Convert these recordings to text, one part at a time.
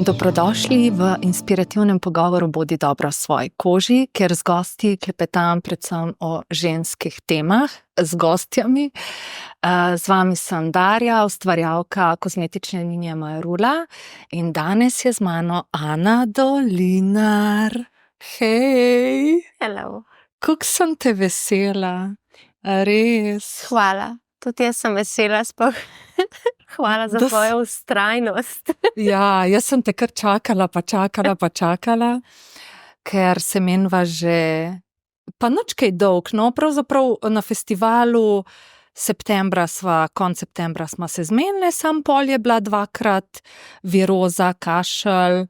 Dobrodošli v inspirativnem pogovoru Bodi dobra v svoji koži, kjer z gosti klepetam predvsem o ženskih temah, z gostjami. Z vami sem Darja, ustvarjalka kozmetične linije Majerula, in danes je z mano Ana Dolinar. Hej! Hello. Kako sem te vesela. Res. Hvala. Tudi jaz sem vesela, sploh. Hvala za tvojo vztrajnost. Ja, jaz sem te kar čakala, ker se menva že pa nič kaj dolg, no, pravzaprav na festivalu konec septembra sva se zmenile, sam pol je bila 2krat viroza, kašelj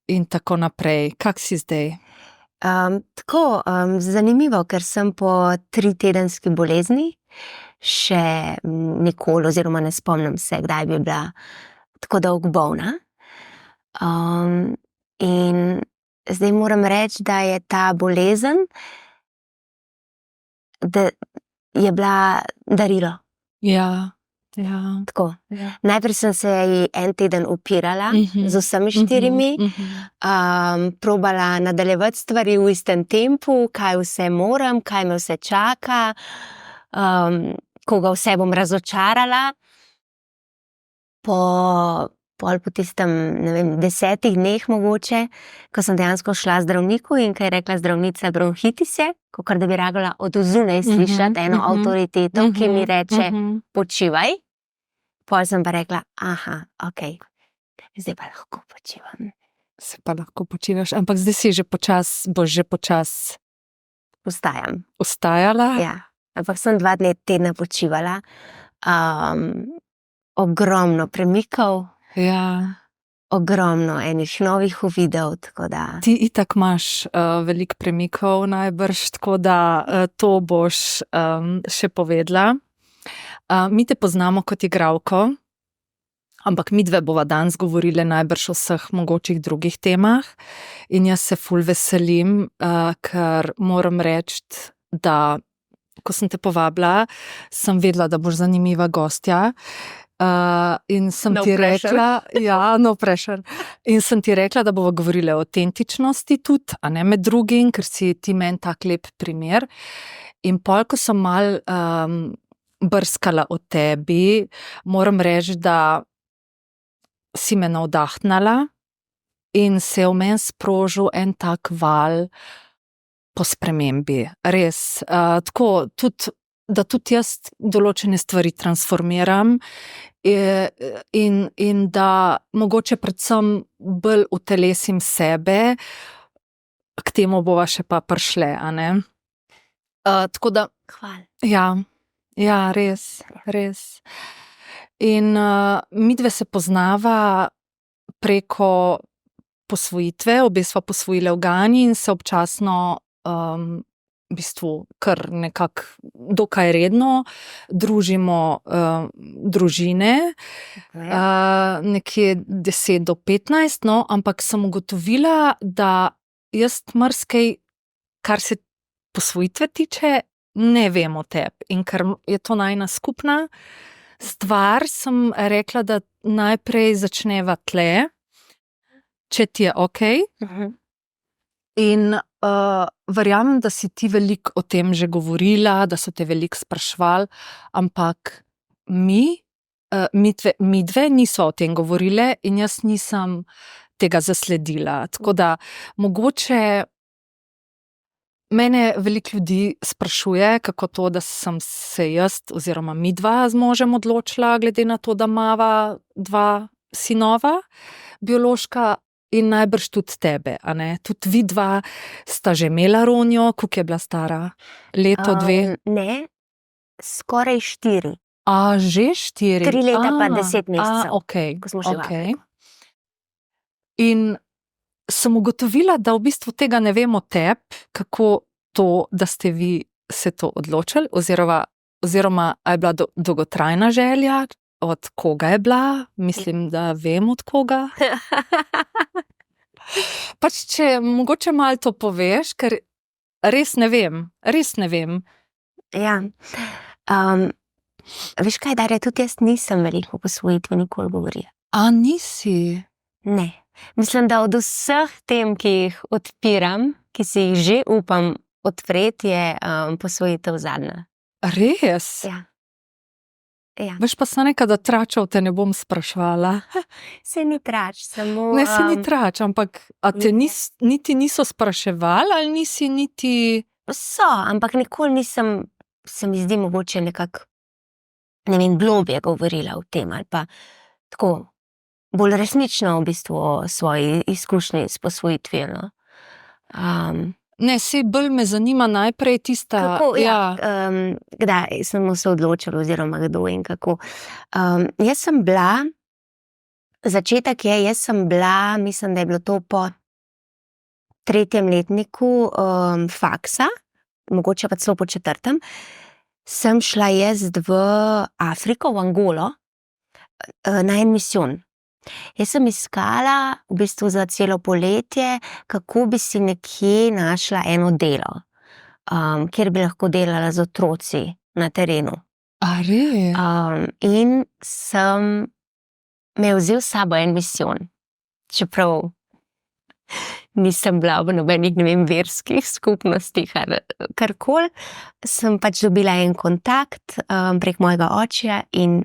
in tako naprej. Kak si zdaj? Zanimivo, ker sem po 3-tedenski bolezni še nikoli, oziroma ne spomnim se, kdaj bi bila tako dolgo bolna. In zdaj moram reči, da je ta bolezen, da je bila darilo. Ja. Tako. Najprej sem se en teden upirala z vsemi 4, probala nadaljevati stvari v istem tempu, kaj vse moram, kaj me vse čaka, koga vse bom razočarala. Po tistem, ne vem, 10 dneh mogoče, ko sem dejansko šla zdravniku in ko je rekla zdravnica, bronhitis je, kakor da bi ragala od zunaj slišati eno avtoriteto, ki mi reče, počivaj. Pol sem pa rekla, okej, zdaj pa lahko počivam. Se pa lahko počivaš, ampak zdaj si boš že počas vstajala? Ja, ampak sem 2 tedna počivala, ogromno premikov, ogromno enih novih uvidov, tako da. Ti itak imaš veliko premikov najbrž, tako da to boš še povedala. Mi te poznamo kot igralko, ampak midve bova danes govorile najbrž o vseh mogočih drugih temah. In jaz se ful veselim, ker moram reči, da ko sem te povabila, sem vedela, da boš zanimiva gostja. In sem ti rekla, no pressure. In sem ti rekla, da bova govorile o avtentičnosti tudi, a ne, med drugim, ker si ti meni tak lep primer. In pol, ko sem malo brskala o tebi, moram reči, da si me navdahnala in se je v meni sprožil en tak val po spremembi. Res, tako, da tudi jaz določene stvari transformiram in da mogoče predvsem bolj utelesim sebe, k temu bova še pa prišle, a ne. Tako da. Hvala. Ja, res. In midve se poznava preko posvojitve, obe sva posvojile v Gani in se občasno v bistvu kar nekako dokaj redno družimo družine, nekje 10 do 15, no, ampak sem ugotovila, da jaz marsikaj, kar se posvojitve tiče, ne vem o tebi. In ker je to najina skupna stvar, sem rekla, da najprej začneva tle, če ti je okej. In verjamem, da si ti veliko o tem že govorila, da so te veliko spraševali, ampak midve nisva o tem govorile in jaz nisem tega zasledila. Tako da mogoče mene veliko ljudi sprašuje, kako to, da sem se jaz oziroma midva z možem odločila, glede na to, da imava 2 sinova biološka, in najbrž tudi tebe, a ne. Tudi vidva sta že imela Ronjo, koliko je bila stara? Leto, 2? Ne, skoraj 4. Že 4? 3 leta pa 10 mesecev. Okej. Ko smo šli v Afriko. In sem ugotovila, da v bistvu tega ne vem o tebi, kako to, da ste vi se to odločili, oziroma a je bila dolgotrajna želja, od koga je bila? Mislim, da vem od koga. Pač, če mogoče malo to poveš, ker res ne vem. Ja. Veš kaj, Darja, tudi jaz nisem veliko o posvojitvi nikoli govorila. A nisi? Ne. Mislim, da od vseh tem, ki jih odpiram, ki si jih že upam odpreti, je posvojitev zadnja. Res? Ja. Ja. Veš pa se nekaj, da tračev te ne bom sprašvala. Se ni trač, samo... Ne, se ni trač, ampak a te niti niso spraševali ali nisi niti... So, ampak nikoli nisem, se mi zdi mogoče nekako, ne vem, globje govorila o tem ali pa tako bolj resnično v bistvu o svoji izkušnji s posvojitvijo. No. Ne, saj bolj me zanima najprej tista... Kako, kdaj smo se odločili oziroma kdo in kako. Jaz sem bila, začetek je, mislim, da je bilo to po 3. letniku faksa, mogoče pa celo po 4. Sem šla jaz v Afriko, v Angolo, na en misijon. Jaz sem iskala v bistvu za celo poletje, kako bi si nekje našla eno delo, kjer bi lahko delala z otroci na terenu. A res? In me je vzel s sabo en misijon, čeprav nisem bila v nobenih, ne vem, verskih skupnostih ali karkoli, sem pač dobila en kontakt prek mojega očija in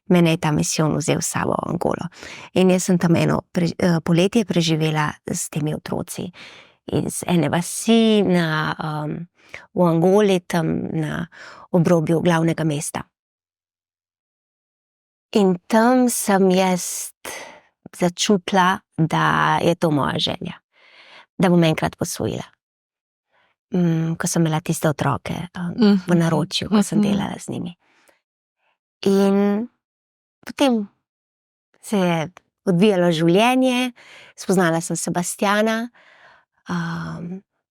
mene je ta misijon vzel s sabo v Angolo. In jaz sem tam eno poletje preživela s temi otroci iz ene vasi v Angoli, tam na obrobju glavnega mesta. In tam sem jaz začutila, da je to moja želja, da bom enkrat posvojila. Ko sem imela tiste otroke v naročju, ko sem delala z njimi. In potem se je odvijalo življenje, spoznala sem Sebastiana,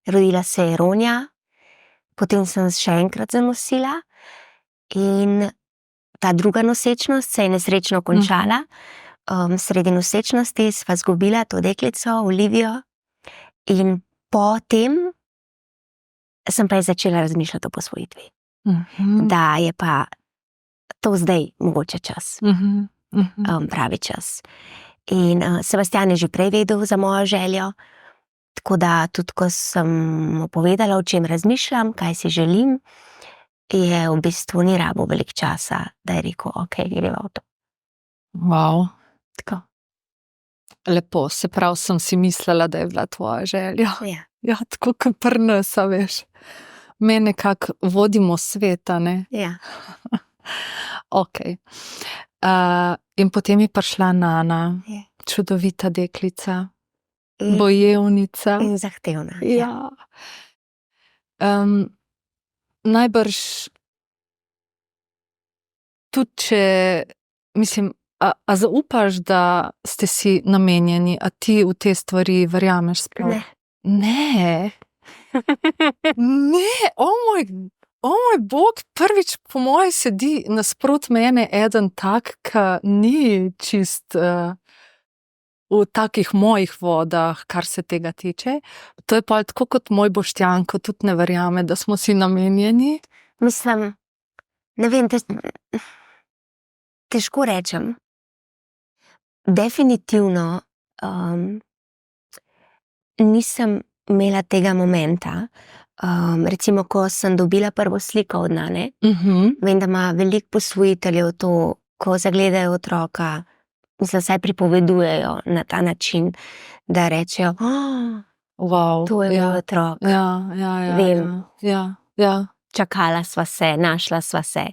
rodila se je Ronja, potem sem še enkrat zanosila in ta druga nosečnost se je nesrečno končala. Sredi nosečnosti sva zgubila to deklico, Olivijo, in potem sem pa začela razmišljati o posvojitvi. Da je pa to zdaj mogoče čas, pravi čas. In Sebastian je že prej vedel za mojo željo, tako da tudi ko sem mu povedala, o čem razmišljam, kaj si želim, je v bistvu ni rabo veliko časa, da je rekel, ok, greva v to. Wow. Tako. Lepo, se prav sem si mislila, da je bila tvoja želja. Ja. Ja, tako kot pri nas, a veš. Me nekako vodimo sveta, ne? Ja. Ok. In potem je prišla Nana, Ja. čudovita deklica, In, bojevnica. in zahtevna. Ja. Najbrž tudi če, mislim, a zaupaš, da ste si namenjeni, a ti v te stvari verjameš sploh? Ne. Ne. Ne, o moj bog, prvič po moje sedi nasprot mene eden tak, ki ni čist v takih mojih vodah, kar se tega tiče. To je pa tako kot moj Boštjan, ko tudi ne verjame, da smo si namenjeni. Mislim, ne vem, težko rečem. Definitivno nisem imela tega momenta. Recimo, ko sem dobila prvo sliko od Nane, vem, da ima veliko posvojiteljev to, ko zagledajo otroka, mislim, saj pripovedujejo na ta način, da rečejo, Wow, to je moj otrok. Vem. Ja. Čakala sva se, našla sva se.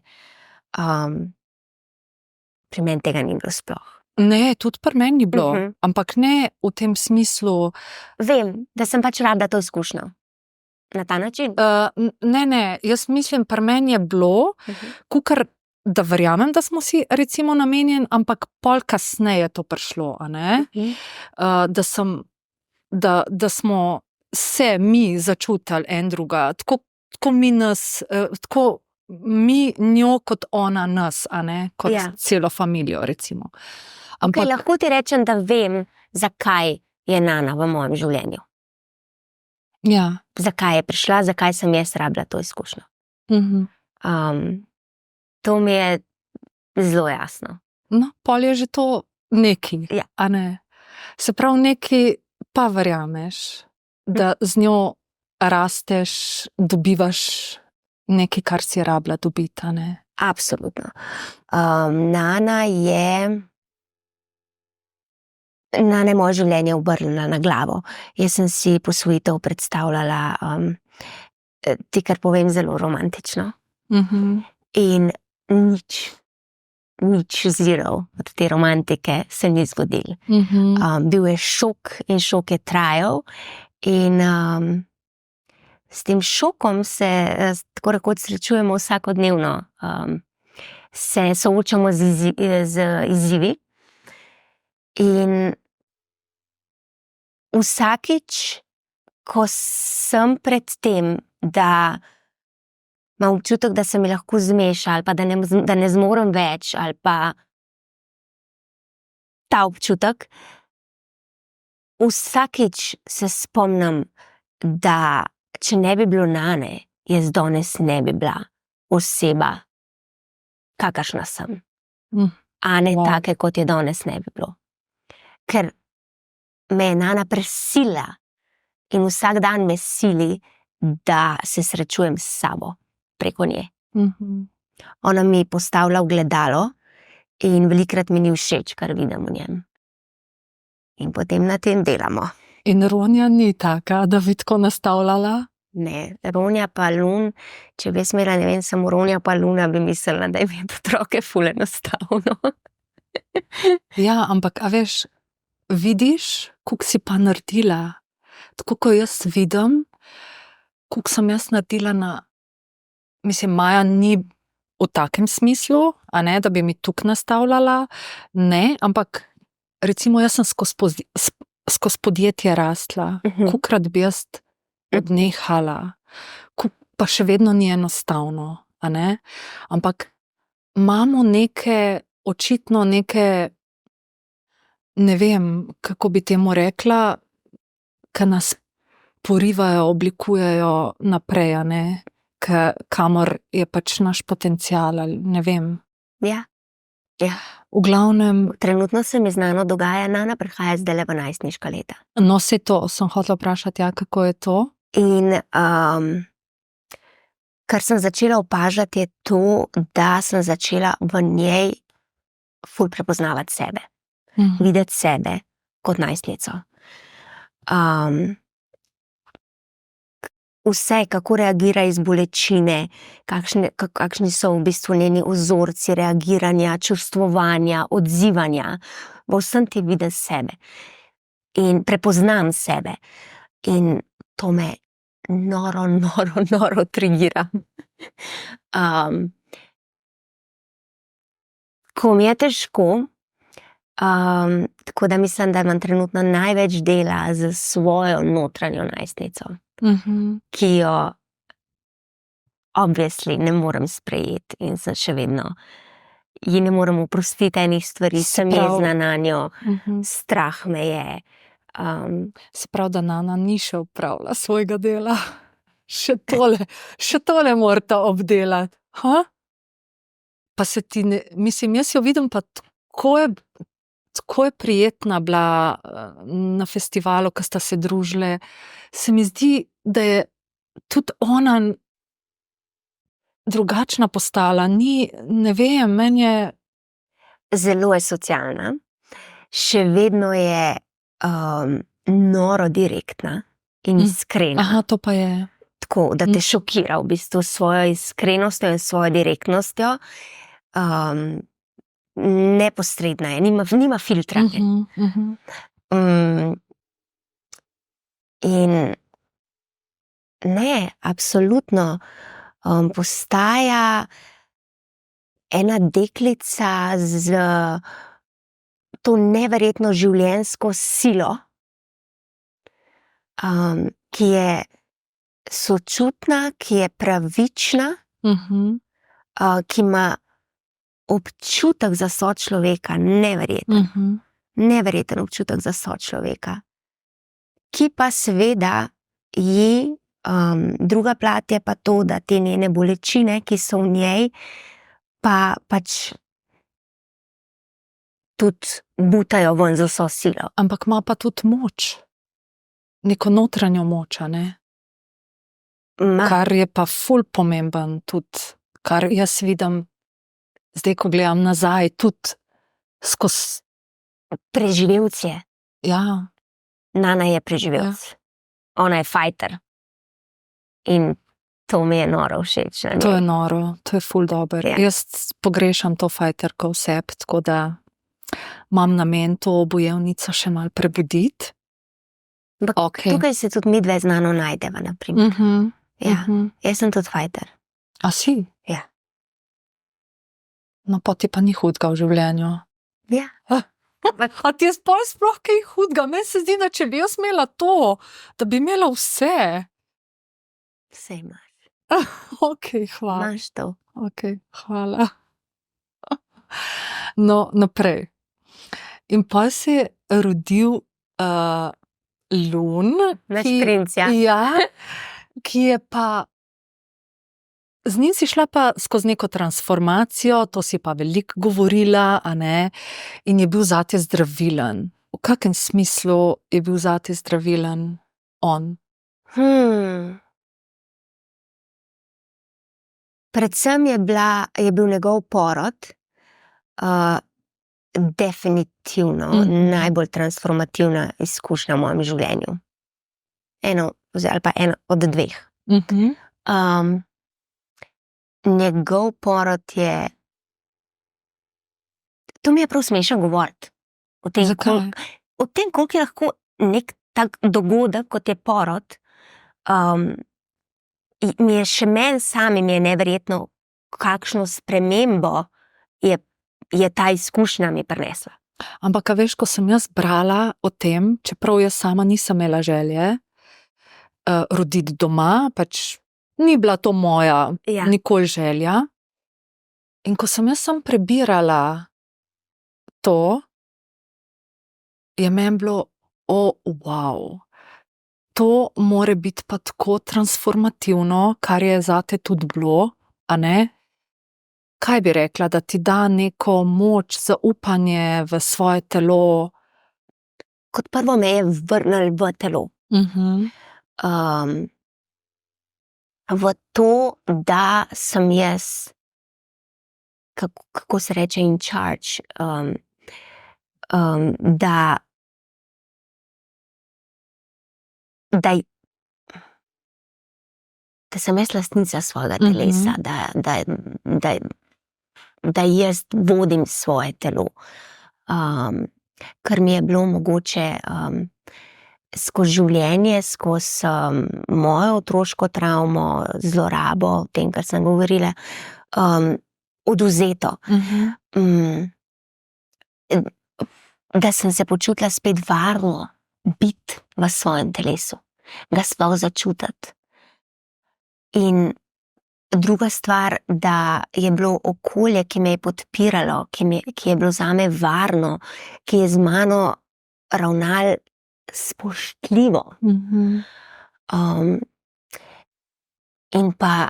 Pri meni tega ni bilo sploh. Ne, tudi pri meni ni bilo, ampak ne v tem smislu. Vem, da sem pač rada to izkušnjo. Na ta način? Ne, jaz mislim, pri meni je bilo, kukar, da verjamem, da smo si recimo namenjeni, ampak pol kasneje to prišlo, a ne? Da smo se mi začutili en druga, tako mi nas, tako mi njo kot ona nas, a ne? Kot celo familijo, recimo. Ampak lahko ti rečem, da vem, zakaj je Nana v mojem življenju. Ja. Zakaj je prišla, zakaj sem jaz rabila to izkušnjo. To mi je zelo jasno. No, pol je že to nekaj, Ja. a ne? Se pravi, nekaj pa verjameš, da z njo rasteš, dobivaš nekaj, kar si rabila dobiti, a ne? Absolutno. Nana je moje življenje obrnila na glavo. Jaz sem si posvojitev predstavljala, ti kar povem, zelo romantično. In nič zero od te romantike se ni zgodil. Bil je šok in šok je trajal in s tem šokom se tako rekoč srečujemo vsakodnevno. Se soočamo z izzivi in vsakič, ko sem pred tem, da imam občutek, da se mi lahko zmeša ali pa da ne zmorem več ali pa ta občutek, vsakič se spomnim, da če ne bi bilo Nane, jaz danes ne bi bila oseba, kakršna sem. A ne take, kot je danes ne bi bilo. Ker me je Nana prisilila in vsak dan me sili, da se srečujem s sabo preko nje. Ona mi postavlja ogledalo in velikokrat mi ni všeč, kar vidim v njem. In potem na tem delamo. In Ronja ni taka, da bi tako nastavljala? Ne, Ronja pa Lun, če bi jaz imela, ne vem, samo Ronja pa Luna, bi mislila, da je imeti otroke ful enostavno. Ja, ampak a veš, vidiš, koliko si pa naredila. Tako, ko jaz vidim, koliko sem jaz naredila mislim, Maja ni v takem smislu, a ne, da bi mi tukaj nastavljala, ne, ampak recimo jaz sem skozi podjetje rastla, kolikokrat bi jaz odnehala, pa še vedno ni enostavno, a ne, ampak imamo očitno neke, ne vem, kako bi temu rekla, ki nas porivajo, oblikujejo naprej, a ne, kamor je pač naš potencial, ali ne vem. Ja. V glavnem. Trenutno se mi znano dogaja, Nana prihaja zdajle v najstniška leta. No, saj to sem hotela vprašati, ja, kako je to? In kar sem začela opažati, je to, da sem začela v njej ful prepoznavati sebe. Videti sebe kot najstnico. Vse, kako reagira iz bolečine, kakšni so v bistvu njeni vzorci reagiranja, čustvovanja, odzivanja, v vsem ti vidim sebe. In prepoznam sebe. In to me noro trigira. Ko mi je težko, tako da mislim, da imam trenutno največ dela z svojo notranjo najstnico. Ki jo obviously ne morem sprejeti in sem še vedno, ji ne morem oprostiti enih stvari, sem jezna nanjo, strah me je. Se pravi, da Nana ni še opravila svojega dela. Še tole morata obdelati. Pa se ti ne, mislim, jaz jo vidim pa tako je prijetna bila na festivalu, ko sta se družile. Se mi zdi, da je tudi ona drugačna postala. Ne vem, meni je... Zelo je socialna. Še vedno je noro direktna in iskrena. Aha, to pa je. Tako, da te šokira v bistvu s svojo iskrenostjo in svojo direktnostjo. Neposredna je, nima filtra. In ne, absolutno postaja ena deklica z to neverjetno življenjsko silo, ki je sočutna, ki je pravična, ki ima občutek za sočloveka, neverjeten. Neverjeten občutek za sočloveka. Ki pa seveda ji, druga plat je pa to, da te njene bolečine, ki so v njej, pa pač tudi butajo ven z vso silo. Ampak ima pa tudi moč. Neko notranjo moč, a ne? Kar je pa ful pomemben tudi, kar jaz vidim, zdaj, ko gledam nazaj, tudi skozi. Preživevc je. Ja, Nana je preživevc. Ona je fighter. In to mi je noro všeč. to je noro, to je ful dober. Ja. Jaz pogrešam to fighterko v sebi, tako da imam namen to bojevnico še malo prebuditi. Ampak Okej. tukaj se tudi midve znano najdeva, na primer. Ja, jaz sem tudi fighter. A si? Ja. No, pa ti pa ni hudega v življenju. Ja. A ti je sploh kaj hudega? Meni se zdi, da če bi jaz imela to, da bi imela vse. Vse imaš. Ok, hvala. Imaš to. Ok, hvala. No, naprej. In pa se je rodil Lun, Naš princ, ja. Ja, ki je pa, z njim si šla pa skozi neko transformacijo, to si pa veliko govorila, a ne, in je bil zate zdravilen. V kakem smislu je bil zate zdravilen on? Predvsem je bil njegov porod definitivno najbolj transformativna izkušnja v mojem življenju. Ali pa ena od dveh. Njegov porod je, to mi je prav smešno govoriti. Zakaj? O tem, koliko je lahko nek tak dogodek, kot je porod, mi je še meni sami mi je neverjetno, kakšno spremembo je ta izkušnja mi prinesla. Ampak, a veš, ko sem jaz brala o tem, čeprav jaz sama nisem imela želje roditi doma, pač ni bila to moja nikoli želja. In ko sem jaz sem prebirala to, je meni bilo, wow, to more biti pa tako transformativno, kar je zate tudi bilo, a ne? Kaj bi rekla, da ti da neko moč, zaupanje v svoje telo? Kot prvo me je vrnil v telo. V to, da sem jaz, kako se reče, in charge, da sem jaz lastnica svojega telesa, da jaz vodim svoje telo. Kar mi je bilo mogoče skozi življenje, skozi mojo otroško travmo, zlorabo, o tem, kar sem govorila, odvzeto. Da sem se počutila spet varno biti v svojem telesu, ga sploh začutiti. In druga stvar, da je bilo okolje, ki me je podpiralo, ki je bilo zame varno, ki je z mano ravnalo spoštljivo. In pa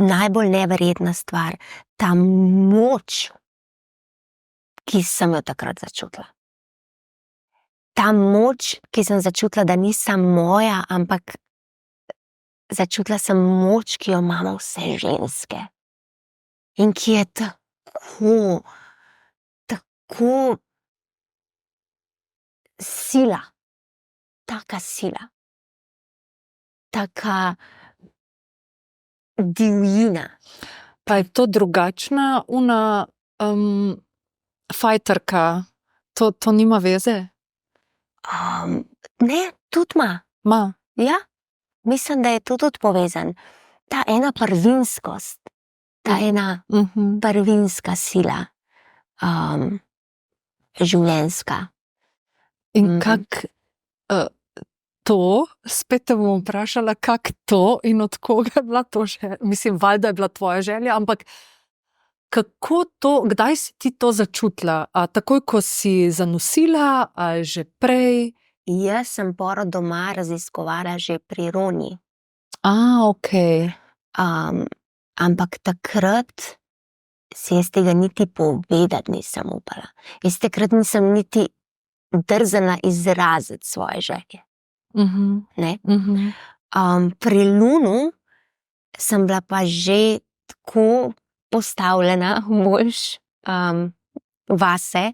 najbolj neverjetna stvar, ta moč, ki sem jo takrat začutila. Ta moč, ki sem začutila, da ni samo moja, ampak začutila sem moč, ki jo imamo vse ženske. In ki je tako sila, taka sila, taka divjina. Pa je to drugačna fajterka, to nima veze? Ne, tudi ima. Ma. Ja, mislim, da je to tudi povezan. Ta ena prvinskost, ta ena prvinska sila, življenjska. In kak to, spet te bom vprašala, kak to in od koga je bila to želja? Mislim, valjda je bila tvoja želja, ampak kako to, kdaj si ti to začutila? A takoj, ko si zanosila, ali že prej? Jaz sem porod doma raziskovala že pri Roni. Okej. Ampak takrat si jaz tega niti povedati nisem upala. Jaz takrat nisem niti drznila izraziti svoje želje. Ne? Pri Lunu sem bila pa že tako postavljena boljš vase,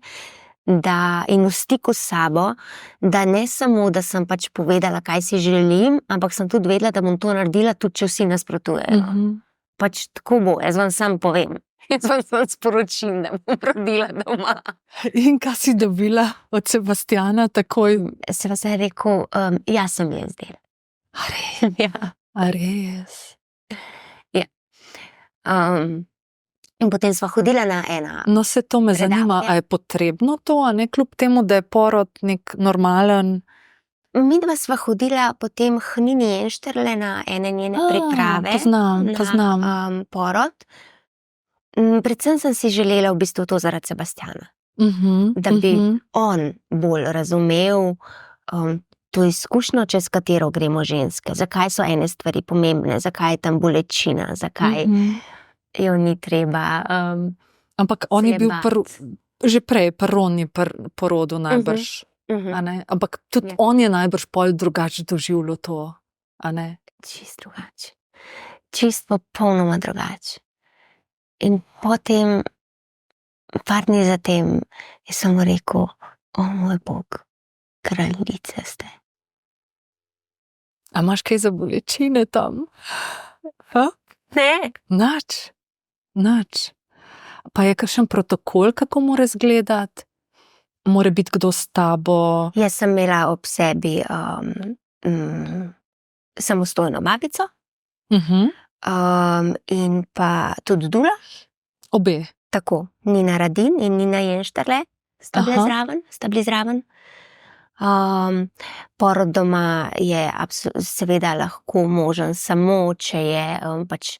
in v stiku s sabo, da ne samo, da sem pač povedala, kaj si želim, ampak sem tudi vedela, da bom to naredila, tudi če vsi nasprotujejo. Pač tako bo, jaz vam sam povem. Jaz vam sam sporočim, da bom rodila doma. In kaj si dobila od Sebastiana takoj? Sebastian je rekel, jaz sem jaz del. A res? Ja. A res? Ja. In potem sva hodila na ena. No, se to me zanima, a je potrebno to, a ne kljub temu, da je porod nek normalen? Midva sva hodila potem k Nini Jenšterle na ene njene priprave. Poznam. Na porod. Predvsem sem si želela v bistvu to zaradi Sebastiana. Da bi on bolj razumel to izkušnjo, čez katero gremo ženske. Zakaj so ene stvari pomembne, zakaj je tam bolečina, zakaj jo ni treba Ampak on je bil že prej, prvi porodu najbrž. A ne? Ampak tudi on je najbrž pol drugače doživljal to. A ne? Čist drugače. Čist popolnoma drugače. In potem, par dni zatem, je samo rekel, o moj Bog, kraljice ste. A imaš kaj za bolečine tam? Ne. Nič. Pa je kakšen protokol, kako mora izgledati? Mora biti kdo s tabo? Jaz sem imela ob sebi samostojno babico. In pa tudi Dula. Obe. Tako, Nina Radin in Nina Jenšterle sta bili zraven. Porod doma je seveda lahko možen samo, če je pač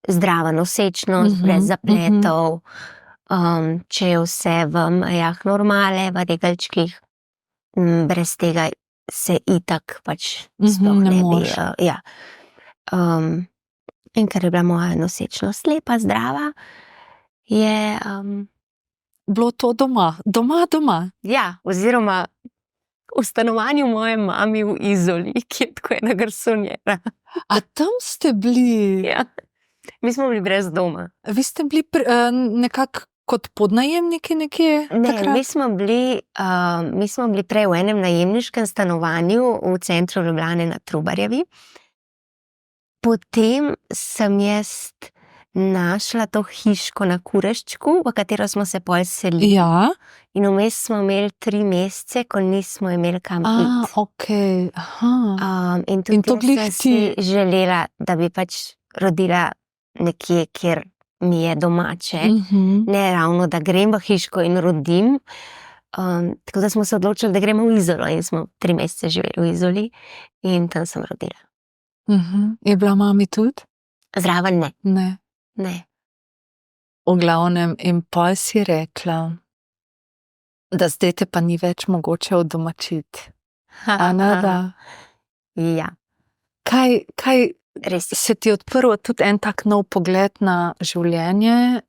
zdrava nosečnost, brez zapletov, če je vse v mejah normale, v regelčkih, brez tega se itak pač sploh ne bi. Ja. In ker je bila moja nosečnost lepa, zdrava, je bilo to doma. Ja, oziroma v stanovanju moje mami v Izoli, ki je tako ena garsonjera. A tam ste bili? Ja. Mi smo bili brez doma. Vi ste bili nekako kot podnajemniki nekje takrat? Ne, mi smo bili prej v enem najemniškem stanovanju v centru Ljubljane na Trubarjevi. Potem sem jaz našla to hiško na Kureščku, v katero smo se pol selili. Ja. In vmes smo imeli 3 mesece, ko nismo imeli kam iti. Okej, in tudi sem si želela, da bi pač rodila nekje, kjer mi je domače. Ne ravno, da grem v hiško in rodim. Tako da smo se odločili, da gremo v Izolo in smo 3 mesece živeli v Izoli in tam sem rodila. Je bila mami tudi? Zraven ne. Ne. V glavnem, in pol si rekla, da zdaj te pa ni več mogoče odomačiti. Anada. Ja. Kaj res se ti odprl tudi en tak nov pogled na življenje,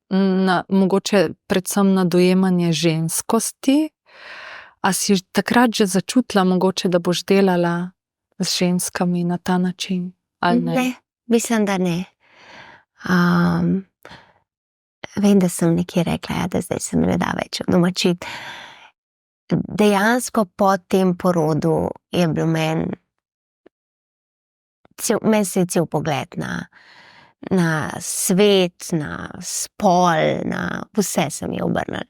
mogoče predvsem na dojemanje ženskosti? A si takrat že začutila mogoče, da boš delala z ženskami na ta način? Ali ne? Ne, mislim, da ne. Vem, da sem nekje rekla, da zdaj se ne da več odomačiti. Dejansko po tem porodu je bil meni se je cel pogled na svet, na spol, na vse se mi je obrnilo.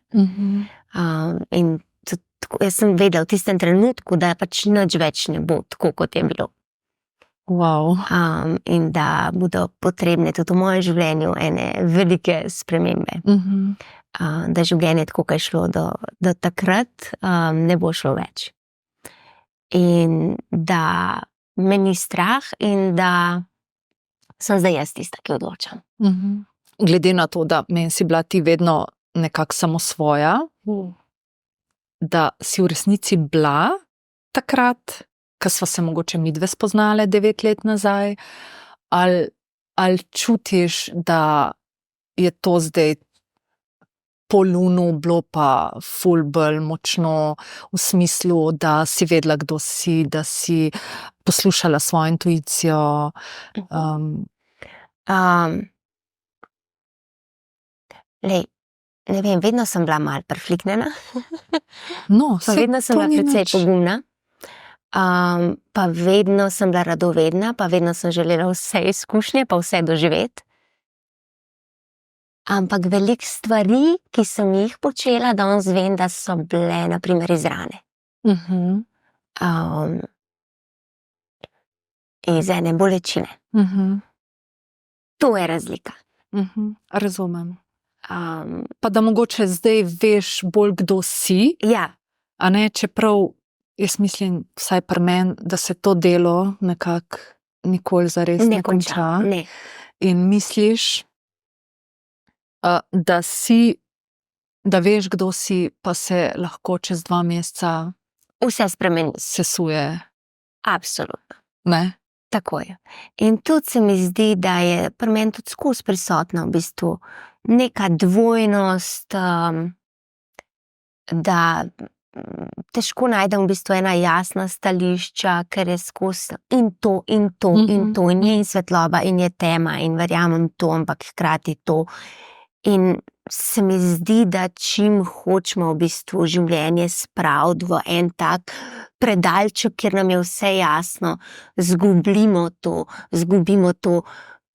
In jaz sem vedela v tistem trenutku, da pač nič več ne bo tako, kot je bilo. Wow. In da bodo potrebne tudi v mojem življenju ene velike spremembe. Da življenje tako, kaj je šlo do takrat, ne bo šlo več. In da me ni strah in da sem zdaj jaz tista, ki odločam. Glede na to, da meni si bila ti vedno nekako samo svoja, da si v resnici bila takrat, ko sva se mogoče midve spoznale 9 let nazaj, ali čutiš, da je to zdaj po lunu bilo pa ful bolj močno v smislu, da si vedela, kdo si, da si poslušala svojo intuicijo. Ne vem, vedno sem bila malo prefliknjena, No, pa vedno sem bila precej pogumna, pa vedno sem bila radovedna, pa vedno sem želela vse izkušnje, pa vse doživeti. Ampak veliko stvari, ki sem jih počela, danes vem, da so bile na primer iz rane. Iz ene bolečine. To je razlika. Razumem. Pa da mogoče zdaj veš bolj, kdo si, Ja, a ne, čeprav jaz mislim, vsaj pri meni, da se to delo nekako nikoli zares ne konča. Ne. In misliš, da si, da veš, kdo si, pa se lahko čez 2 meseca Vse spremeni. sesuje, Absolutno. ne? Tako je. In tudi se mi zdi, da je pri meni tudi skozi prisotna v bistvu neka dvojnost, da težko najdem v bistvu ena jasna stališča, ker je skozi in to, in to, in to, in je in svetloba, in je tema, in verjamem to, ampak hkrati to. In se mi zdi, da čim hočemo v bistvu življenje spraviti v en tak predalček, kjer nam je vse jasno, zgubimo to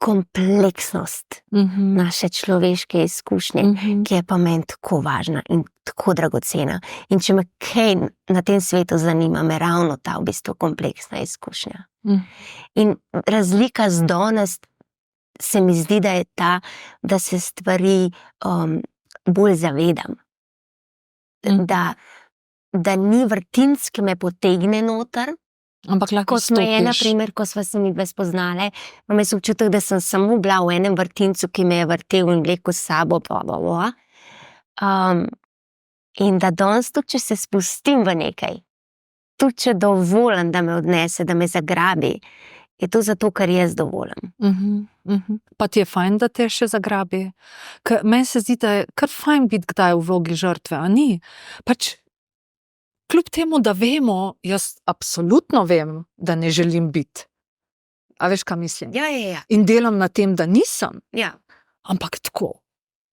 kompleksnost naše človeške izkušnje, ki je pa meni tako važna in tako dragocena. In če me kaj na tem svetu zanima, me ravno ta v bistvu kompleksna izkušnja. In razlika z danes se mi zdi, da je ta, da se stvari bolj zavedam. Da ni vrtinc, ki me potegne noter, Ampak lahko kot me je, na stopiš. primer, ko sva se midve spoznale, imam jaz občutek, da sem samo bila v enem vrtincu, ki me je vrtel in vlekel s sabo, in da danes tudi, če se spustim v nekaj, tudi če dovolim, da me odnese, da me zagrabi, je to zato, ker jaz dovolim. Pa ti je fajn, da te še zagrabi? Ker meni se zdi, da je kar fajn biti kdaj v vlogi žrtve, a ni? Pač, kljub temu, da vemo, jaz absolutno vem, da ne želim biti. A veš, kaj mislim? Ja. In delam na tem, da nisem. Ja. Ampak tako,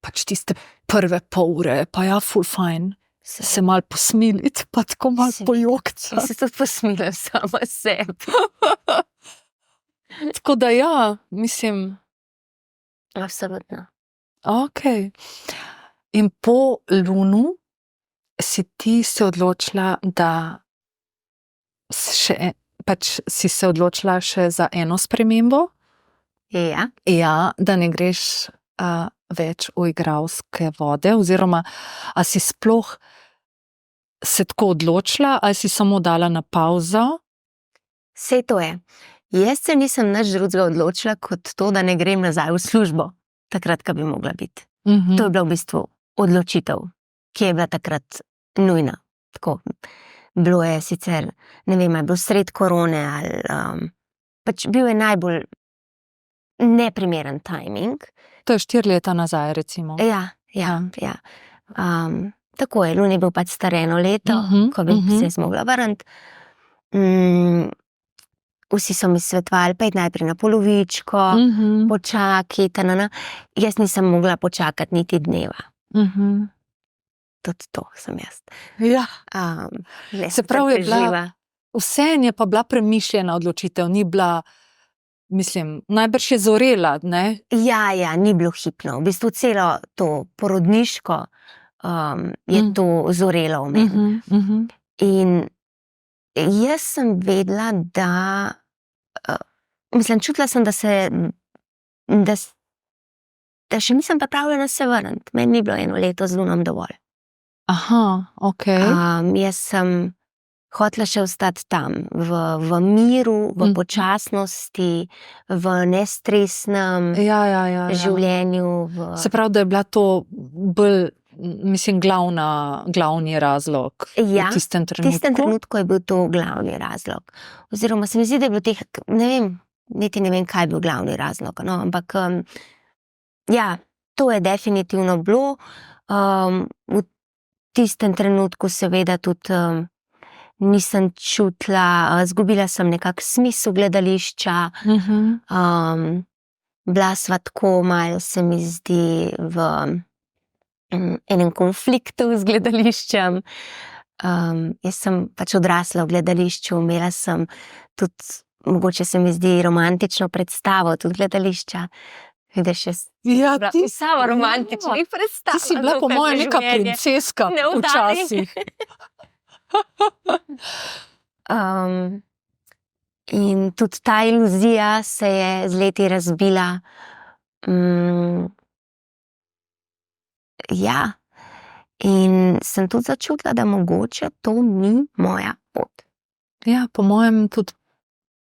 pač tiste prve pol ure, pa ja, ful fajn, se mal posmiliti, pa tako mal Se- pojokcati. Jaz se tudi posmilim sama sebi. Tako da ja, mislim, Absolutno. okej. In po lunu si ti se odločila, da si se odločila še za eno spremembo? Ja. Ja, da ne greš več v igralske vode, oziroma a si sploh se tako odločila, ali si samo dala na pauzo? Sej to je. Jaz se nisem nič drugega odločila, kot to, da ne grem nazaj v službo, takrat, ko bi mogla biti. To je bila v bistvu odločitev, ki je bila takrat nujna. Tako. Bilo je sicer, ne vem, ali je bilo sred korone, ali pač bil je najbolj neprimeren timing. To je 4 leta nazaj, recimo. Ja. Tako je, luni je bil pač star 1 leto, ko bi se jaz mogla vrniti. Vsi so mi svetovali, pojdi najprej na polovičko, počakaj, Jaz nisem mogla počakati niti dneva. Tudi to sem jaz. Ja. Se pravi, je bila- nestrpeljiva. Vseeno je pa bila premišljena odločitev, ni bila, mislim, najbrž je zorela, ne? Ja, ni bilo hipno. V bistvu celo to porodniško je to zorelo v meni. In jaz sem vedela, da čutila sem, da še nisem pripravljena se vrniti. Meni ni bilo 1 leto z lunom dovolj. Aha, okej. Jaz sem hotela še ostati tam, v miru, v počasnosti, v nestresnem Ja. življenju. Se pravi, da je bila to bolj, mislim, glavni razlog Ja, v tistem V tistem trenutku je bil to glavni razlog. Oziroma se mi zdi, da je bilo teh, ne vem, niti ne vem, kaj je bil glavni razlog, no, ampak ja, to je definitivno bilo. V tistem trenutku seveda tudi nisem čutila, izgubila sem nekako smisel gledališča. Bila sva tako malo, se mi zdi, v enem konfliktu z gledališčem. Jaz sem pač odrasla v gledališču, imela sem tudi, mogoče se mi zdi, romantično predstavo tudi gledališča. Vidiš, Ja, ti sama romantičnih predstav. Ti si bila po mojem neka princeska Ne udari. včasih. In tudi ta iluzija se je z leti razbila. Ja, in sem tudi začutila, da mogoče to ni moja pot. Ja, po mojem tudi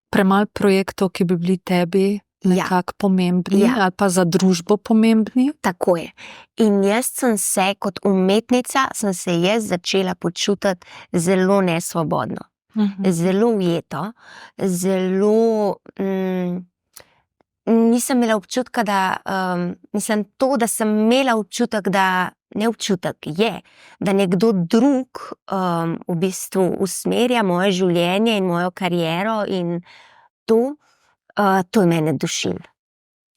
premalo projektov, ki bi bili tebi nekako pomembni ali pa za družbo pomembni. Tako je. In jaz sem se kot umetnica, sem se jaz začela počutiti zelo nesvobodno. Zelo ujeto, zelo nisem imela občutka, da da sem imela občutek, da ne občutek je, da nekdo drug v bistvu usmerja moje življenje in mojo kariero in to je mene dušilo.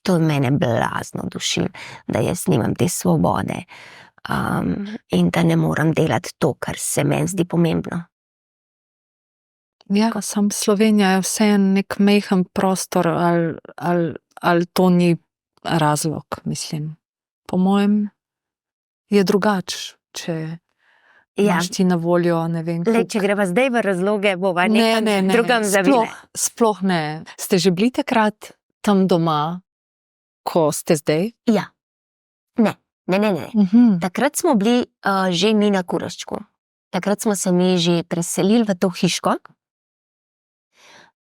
To je mene blazno dušilo, da jaz nimam te svobode in da ne moram delati to, kar se meni zdi pomembno. Ja, sam Slovenija je vseeno nek majhen prostor ali to ni razlog, mislim. Po mojem je drugače, če imaš ti na voljo, ne vem. Če greva zdaj v razloge, bova nekam drugam zavile. Sploh ne. Ste že bili takrat tam doma, ko ste zdaj? Ja. Ne. Takrat smo bili že mi na Kuraščku. Takrat smo se mi že preselili v to hiško,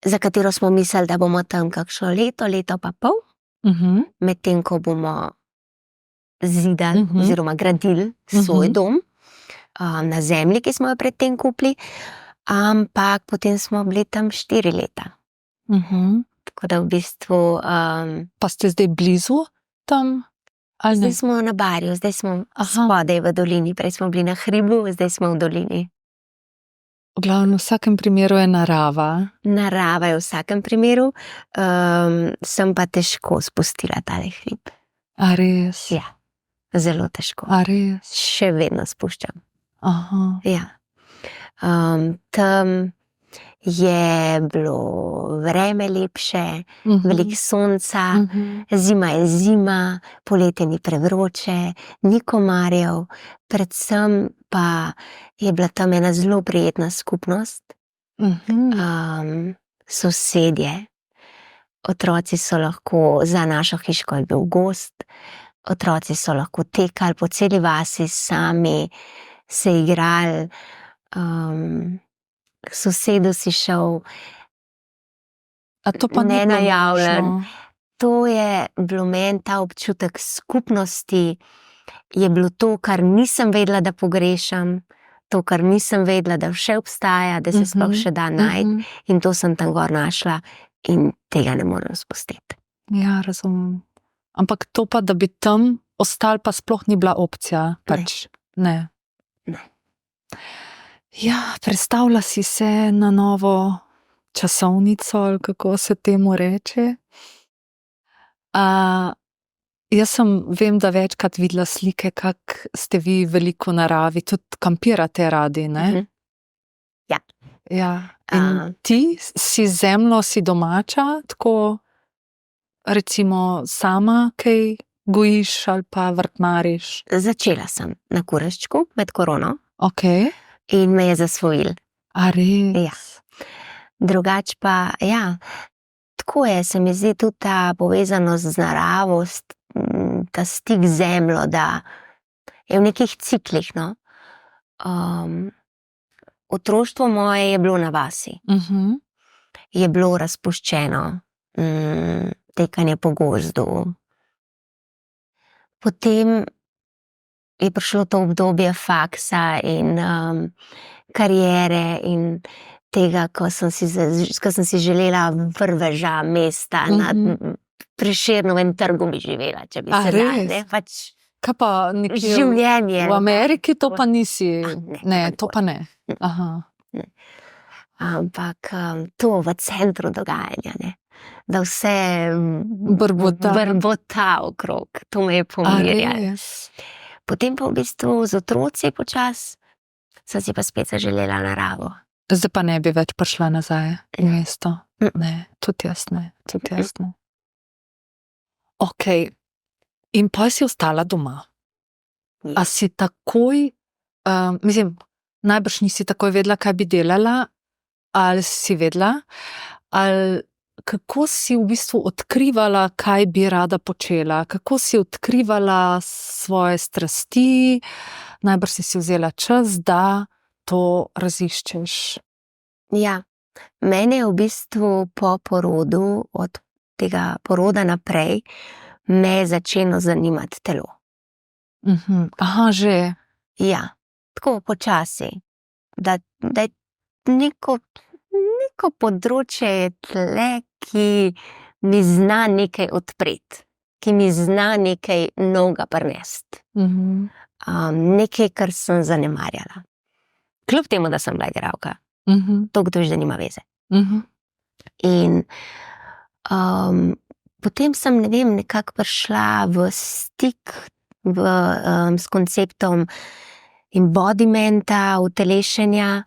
za katero smo mislili, da bomo tam kakšno leto pa pol, medtem ko bomo zidali oziroma gradili svoj dom na zemlji, ki smo jo predtem kupili, ampak potem smo bili tam 4 leta. Tako da v bistvu... Pa ste zdaj blizu tam? Zdaj smo na Barju, zdaj smo spodaj v dolini, prej smo bili na hribu, zdaj smo v dolini. V glavnem, v vsakem primeru je narava. Narava je v vsakem primeru, sem pa težko spustila tale hrib. A res? Ja, zelo težko. A res? Še vedno spuščam. Ja. Tam je bilo vreme lepše, veliko sonca, zima je zima, poletje ni prevroče, ni komarjev, predvsem pa je bila tam ena zelo prijetna skupnost. Sosedje, otroci so lahko, za našo hiško je bil gozd, otroci so lahko tekali po celi vasi, sami se igrali, sosedu si šel nenajavljen. To je bilo meni, ta občutek skupnosti je bilo to, kar nisem vedela, da pogrešam, to, kar nisem vedela, da še obstaja, da se sploh še da najti, in to sem tam gor našla in tega ne morem spustiti. Ja, razumem. Ampak to pa, da bi tam ostali, pa sploh ni bila opcija. Pač ne. Ja, predstavlja si se na novo časovnico, ali kako se temu reče. Jaz vem, da večkrat videla slike, kak ste vi veliko v naravi, tudi kampirate radi, ne? Ja. Ja. In ti si zemljo, si domača, tako recimo sama kaj gojiš ali pa vrtnariš? Začela sem na Kuraščku med korono. Okay. In me je zasvojil. A res? Ja. Drugač pa, ja, tako je, se mi zdi tudi ta povezanost z naravo, ta stik z zemljo, da je v nekih ciklih, no. Otroštvo moje je bilo na vasi. Je bilo razpuščeno, tekanje po gozdu. Potem je prišlo to obdobje faksa in kariere in tega, ko sem si želela vrveža mesta na Prešernovem trgu bi živela, če bi se dala. Pač Kaj pa nekje življenje. v Ameriki, to pa nisi, Ne, to pa ne. Aha. Ampak to v centru dogajanja, ne? Da vse brbota okrog, to me je pomirjalo. Potem pa v bistvu z otroci počas, sem si pa spet zaželela naravo. Zdaj pa ne bi več prišla nazaj v mesto. Ne, tudi jaz ne. Ok, in pa si ostala doma. A si takoj, mislim, najbrž nisi takoj vedela, kaj bi delala, ali si vedela, ali kako si v bistvu odkrivala, kaj bi rada počela, kako si odkrivala svoje strasti, najbrž si vzela čas, da to raziščeš. Ja, mene je v bistvu po porodu, od tega poroda naprej, me je začelo zanimati telo. Aha, že. Ja, tako počasi, da je neko področje je tle, ki mi zna nekaj odpreti, ki mi zna nekaj novega prinesti. Nekaj, kar sem zanemarjala. Kljub temu, da sem bila igralka. To kdo že nima veze. In potem sem, ne vem, nekako prišla v stik s konceptom embodimenta, utelešenja,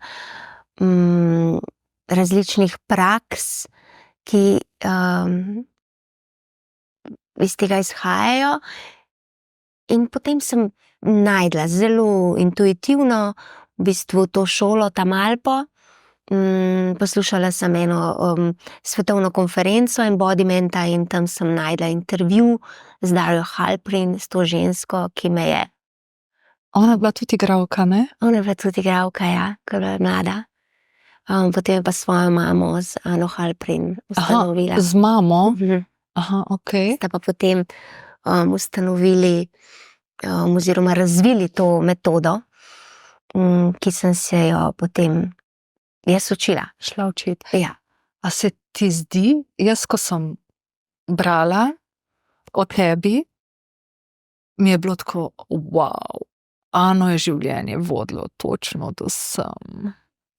različnih praks, ki iz tega izhajajo. In potem sem našla zelo intuitivno v bistvu to šolo Tamalpo. Poslušala sem eno svetovno konferenco embodimenta in tam sem našla intervju z Darjo Halprin, s to žensko, ki me je. Ona je bila tudi igralka, ne? Ona je bila tudi igralka, ja, ko je bila mlada. Potem je pa svojo mamo z Ano Halprin ustanovila. Z mamo? Aha, ok. Sta pa potem ustanovili oziroma razvili to metodo, ki sem se jo potem jaz učila. Šla učiti. Ja. A se ti zdi, jaz ko sem brala o tebi, mi je bilo tako, wow, Ano je življenje vodilo točno do sem.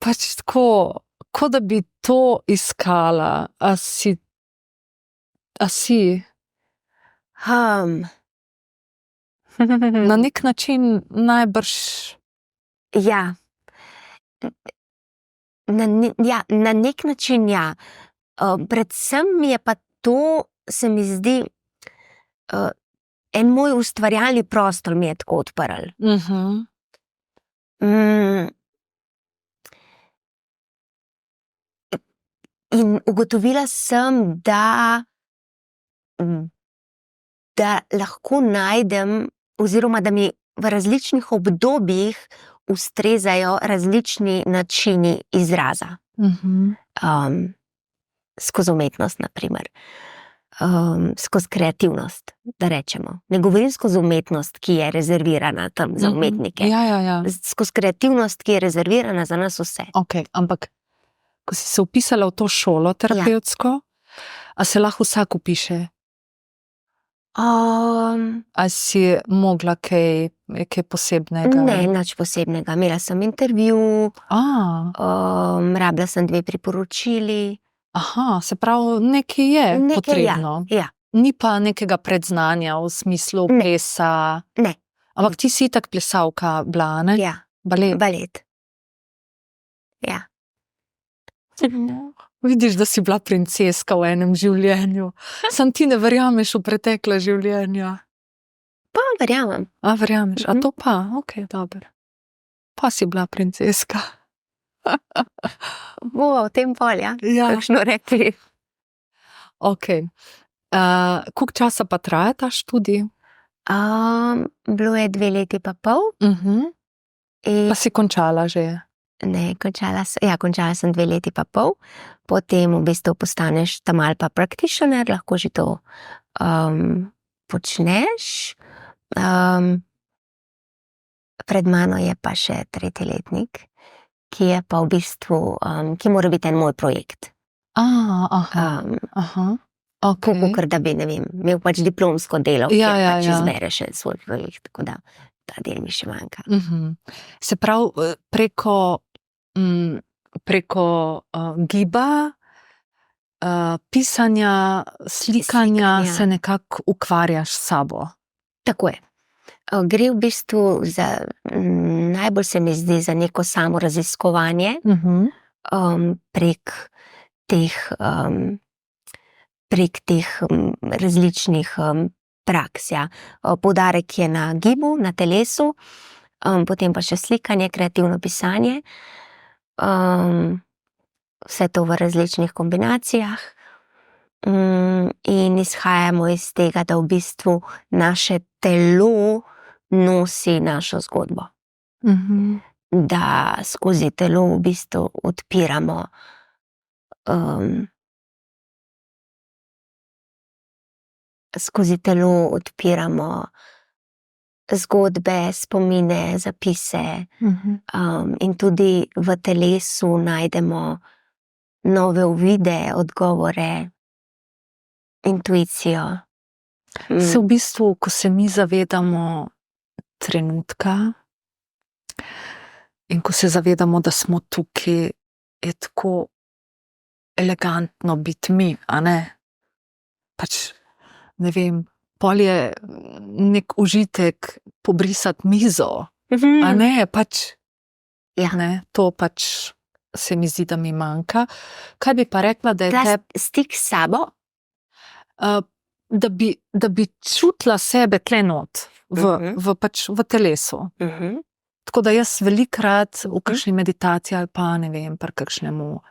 Pač tako, kot da bi to iskala, a si? Na nek način najbrž. Ja. Na nek način, ja. Predvsem mi je pa to, se mi zdi, en moj ustvarjalni prostor mi je tako odprl. In ugotovila sem, da lahko najdem, oziroma da mi v različnih obdobjih ustrezajo različni načini izraza. Skozi umetnost, na primer. Skozi kreativnost, da rečemo. Ne govorim skozi umetnost, ki je rezervirana tam za umetnike. Ja. Skozi kreativnost, ki je rezervirana za nas vse. Ok, ampak ko si se vpisala v to šolo terapevtsko, a se lahko vsak vpiše? A si mogla kaj posebnega? Ne, nič posebnega. Imela sem intervju, rabila sem 2 priporočili. Aha, se pravi, nekaj je potrebno. Ja. Ni pa nekega predznanja v smislu plesa. Ne. Ampak ti si itak plesalka bila, ne? Ja. Balet. Ja. Vidiš, da si bila princeska v enem življenju. Sam ti ne verjameš v pretekla življenja. Pa verjamem. A verjameš? A to pa? Ok, dobro. Pa si bila princeska. Bova v tem pol, ja? Kakšno rekli. Ok. Koliko časa pa traja ta študij? Bilo je 2 leti pa pol. Pa si končala že? Ne, končala sem 2 leti pa pol. Potem v bistvu postaneš Tamalpa practitioner, lahko že to počneš. Pred mano je pa še 3. letnik, ki je pa v bistvu, ki mora biti en moj projekt. Okay. Kakor da bi, ne vem, imel pač diplomsko delo, Ja, kjer ja, pač ja. izbereš svoj projekt, tako da ta del mi še manjka. Se pravi, preko giba, pisanja, slikanja se nekako ukvarjaš s sabo. Tako je. Gre v bistvu za, najbolj se mi zdi za neko samoraziskovanje, prek teh različnih praks, ja. Poudarek je na gibu, na telesu, potem pa še slikanje, kreativno pisanje, vse to v različnih kombinacijah. In izhajamo iz tega, da v bistvu naše telo nosi našo zgodbo. Da skozi telo v bistvu odpiramo zgodbe, spomine, zapise, in tudi v telesu najdemo nove uvide, odgovore, intuicijo. Se v bistvu, ko se mi zavedamo trenutka in ko se zavedamo, da smo tukaj, je tako elegantno biti mi, a ne? Pač, ne vem, pol je nek užitek pobrisati mizo, a ne? Pač, Ja. ne, to pač se mi zdi, da mi manjka. Kaj bi pa rekla, da je Stik s sabo? da bi čutila sebe tle not, v telesu. Tako da jaz velikokrat v kakšni meditaciji ali pa, ne vem, pri kakšnemu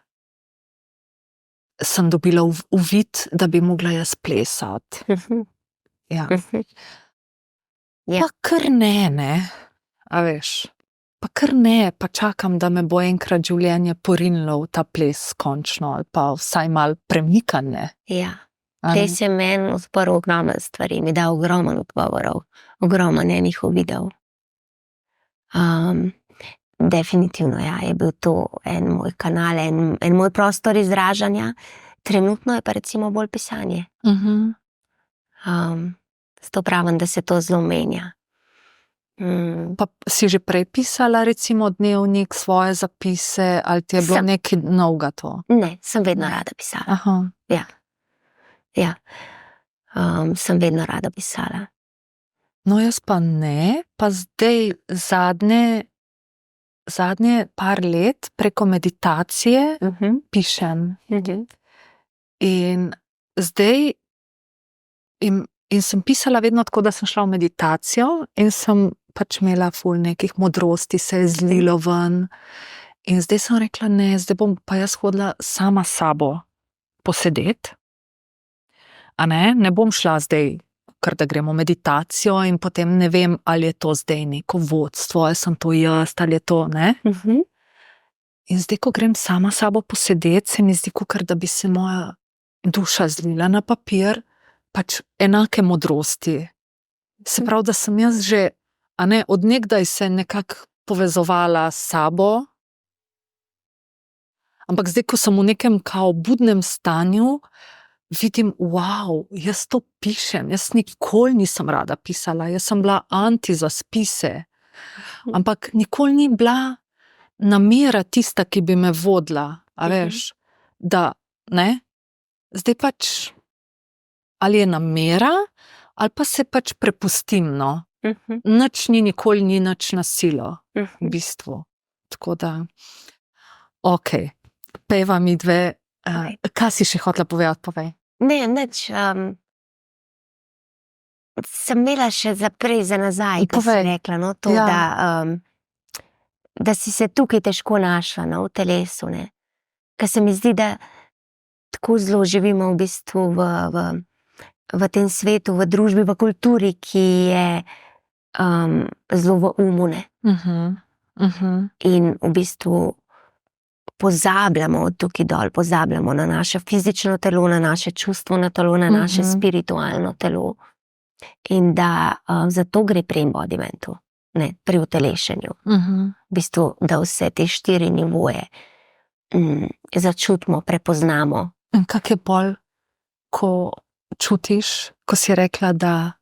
sem dobila uvid, da bi mogla jaz plesati. Ja. Ja. Pa kar ne, a veš. Pa kar ne, pa čakam, da me bo enkrat življenje porinilo v ta ples končno, ali pa vsaj malo premikanje. Ja. Ples je meni odprl ogromno stvari, mi dal ogromno odgovorov, ogromno enih uvidov. Definitivno, ja, je bil to en moj kanal, en moj prostor izražanja. Trenutno je pa recimo bolj pisanje. Zato pravim, da se to zelo menja. Pa si že prej pisala recimo dnevnik, svoje zapise, ali ti je bilo nekaj novega to? Ne, sem vedno rada pisala. Ja. Sem vedno rada pisala. No, jaz pa ne, pa zdaj zadnje par let preko meditacije pišem. In zdaj in sem pisala vedno tako, da sem šla v meditacijo in sem pač imela ful nekih modrosti, se je zlilo ven. In zdaj sem rekla, ne, zdaj bom pa jaz hodila sama s sabo posedeti. A ne bom šla zdaj, ker da gremo meditacijo in potem ne vem, ali je to zdaj neko vodstvo, ali sem to jaz, ali je to, ne. In zdaj, ko grem sama s sabo posedeti, se mi zdi, kakor da bi se moja duša zlila na papir, pač enake modrosti. Se pravi, da sem jaz že, a ne, od nekdaj se nekako povezovala s sabo, ampak zdaj, ko sem v nekem kao budnem stanju, vidim, wow, jaz to pišem, jaz nikoli nisem rada pisala, jaz sem bila anti za spise, ampak nikoli ni bila namera tista, ki bi me vodila, a veš, da, ne, zdaj pač, ali je namera, ali pa se pač prepustim, no, nič nikoli ni nič na silo, v bistvu, tako da, okej, pejva mi dve, kaj si še hotela povedati, povej. Ne, nič. Sem imela še za prej, za nazaj, ko si rekla, no, to, da si se tukaj težko našla, no, v telesu, ne. Ker se mi zdi, da tako zelo živimo v bistvu v tem svetu, v družbi, v kulturi, ki je zelo v umu, ne. In v bistvu pozabljamo od tukaj dol, pozabljamo na naše fizično telo, na naše čustveno telo, na naše spiritualno telo. In da zato gre pri embodimentu, ne, pri utelešenju. V bistvu, da vse te 4 nivoje začutimo, prepoznamo. In kak je pol, ko čutiš, ko si rekla, da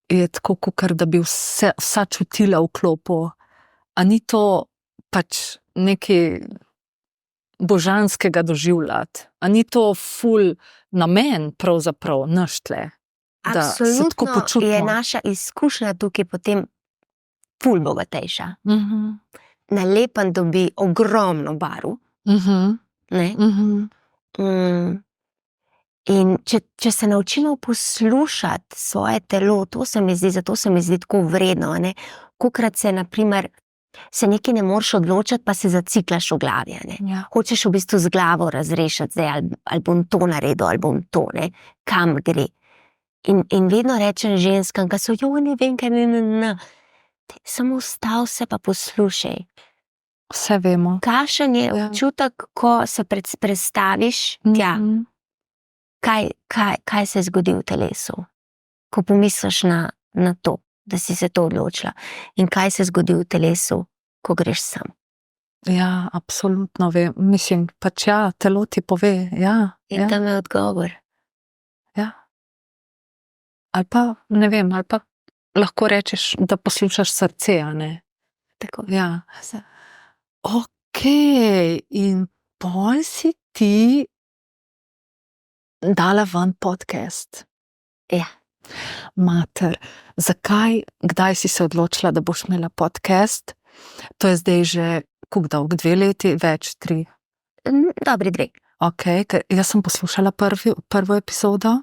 je tako, kakor da bi vsa čutila v klopu. A ni to pač nekaj božanskega doživljati? A ni to ful namen pravzaprav naš tle? Da se tako Absolutno počutimo? je naša izkušnja tukaj potem ful bogatejša. Mhm, Nalepen dobi ogromno barv, mhm, ne? mhm. In če se naučimo poslušati svoje telo, zato se mi zdi tako vredno, ne? Kolikokrat se, na primer, se nekaj ne moreš odločiti, pa se zaciklaš v glavi, ne? Ja. Hočeš v bistvu z glavo razrešiti, zdaj, ali bom to naredil, ali bom to, ne? Kam gre. In vedno rečem ženskam, ki so, ne vem, kaj ne. Samo ustav se pa poslušaj. Vse vemo. Kakšen je Ja. občutek, ko se prestaviš tja? Mhm. Kaj se zgodi v telesu, ko pomisliš na to, da si se to odločila, in kaj se zgodi v telesu, ko greš sem. Ja, absolutno vem. Mislim, pač ja, telo ti pove, ja. In Ja, tam je odgovor. ja. Ali pa, ne vem, ali pa lahko rečeš, da poslušaš srce, a ne? Tako. Ja. Ok, in pol si ti dala ven podcast. Ja. Mater, zakaj, kdaj si se odločila, da boš imela podcast? To je zdaj že, koliko dolg, 2 leti, več, 3? Dobri 2. Ok, ker jaz sem poslušala prvo epizodo,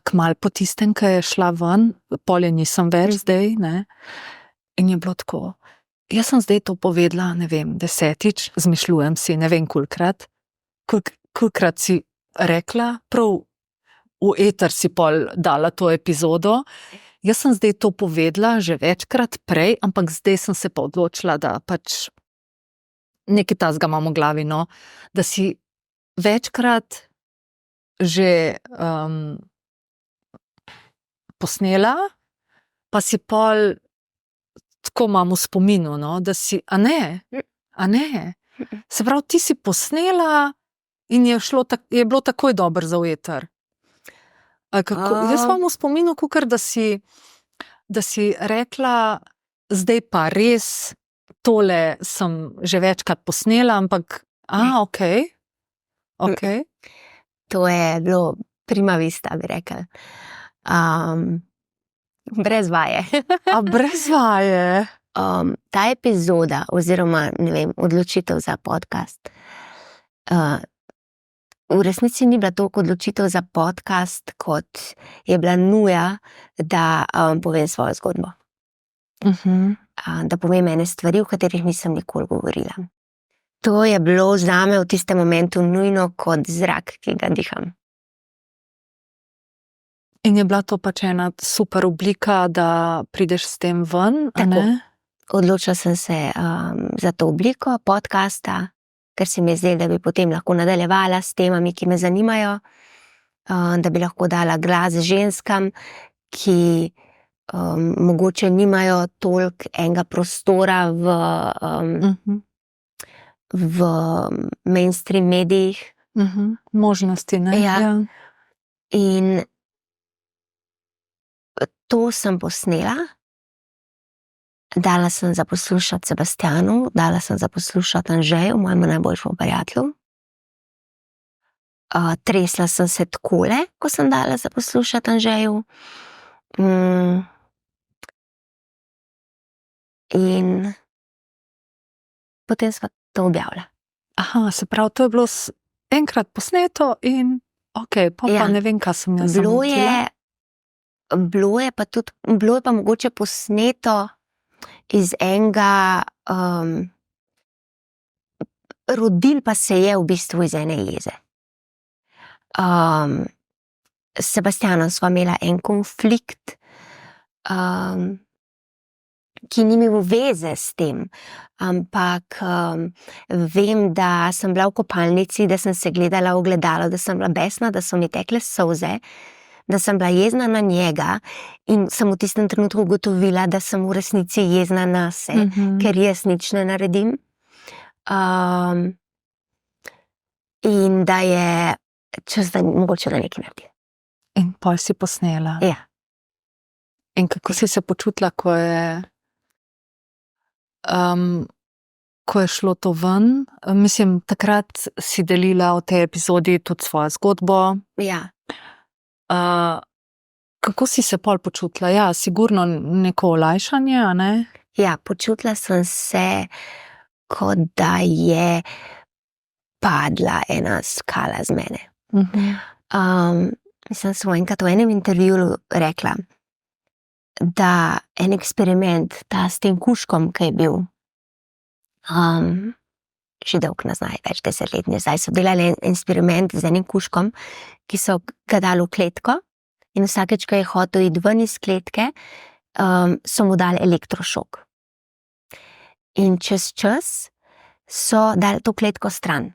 kmalu po tistem, ko je šla ven, pol je nisem več zdaj, ne, in je bilo tako. Jaz sem zdaj to povedala, ne vem, 10-ič, zmišljujem si, ne vem kolikrat si rekla, prav v eter si pol dala to epizodo. Jaz sem zdaj to povedala že večkrat prej, ampak zdaj sem se pa odločila, da pač nekaj tazga imam v glavi, no, da si večkrat že posnela, pa si pol tako imam v spominu, no, da si, a ne? Se pravi, ti si posnela in je bilo takoj dobro za v eter. Jaz imam v spominu, kakor da si rekla, zdaj pa res, tole sem že večkrat posnela, ampak, ok. To je bilo prima vista, bi rekla. Brez vaje. A brez vaje? Ta epizoda, oziroma, ne vem, odločitev za podcast, v resnici ni bila toliko odločitev za podcast, kot je bila nuja, da povem svojo zgodbo. Da povem ene stvari, o katerih nisem nikoli govorila. To je bilo zame v tistem momentu nujno kot zrak, ki ga diham. In je bila to pač ena super oblika, da prideš s tem ven, a ne? Odločila sem se za to obliko podcasta, ker se mi je zdelo, da bi potem lahko nadaljevala s temami, ki me zanimajo, da bi lahko dala glas ženskam, ki mogoče nimajo toliko enega prostora v mainstream medijih. Možnosti, ne? Ja. In to sem posnela, dala sem za poslušati Sebastianu, dala sem za poslušati Anžeju, mojemu najboljšemu prijatelju. Tresla sem se takole, ko sem dala za poslušati Anžeju. In potem sva to objavila. Aha, se pravi, to je bilo enkrat posneto in ok, pa ne vem, kaj sem jaz zamotila. Bilo je pa mogoče posneto iz enega, rodil pa se je v bistvu iz ene jeze. S Sebastianom sva imela en konflikt, ki ni imel veze s tem, ampak vem, da sem bila v kopalnici, da sem se gledala v ogledalo, da sem bila besna, da so mi tekle solze, da sem bila jezna na njega in sem v tistem trenutku ugotovila, da sem v resnici jezna nase, ker jaz nič ne naredim. In da je čas, da mogoče da nekaj naredim. In pol si posnela. Ja. In kako si se počutila, ko je šlo to ven? Mislim, takrat si delila v tej epizodi tudi svojo zgodbo. Ja. Kako si se pol počutila? Ja, sigurno neko olajšanje, a ne? Ja, počutila sem se, kot da je padla ena skala z mene. Mislim, sem enkrat v enem intervjuju rekla, da en eksperiment, ta s tem kužkom, ki je bil, že dolg nazaj, več 10 let nazaj, so delali en eksperiment z enim kužkom, ki so ga dali v kletko in vsakeč, ko je hotel iti ven iz kletke, so mu dali elektrošok. In čez čas so dali to kletko stran.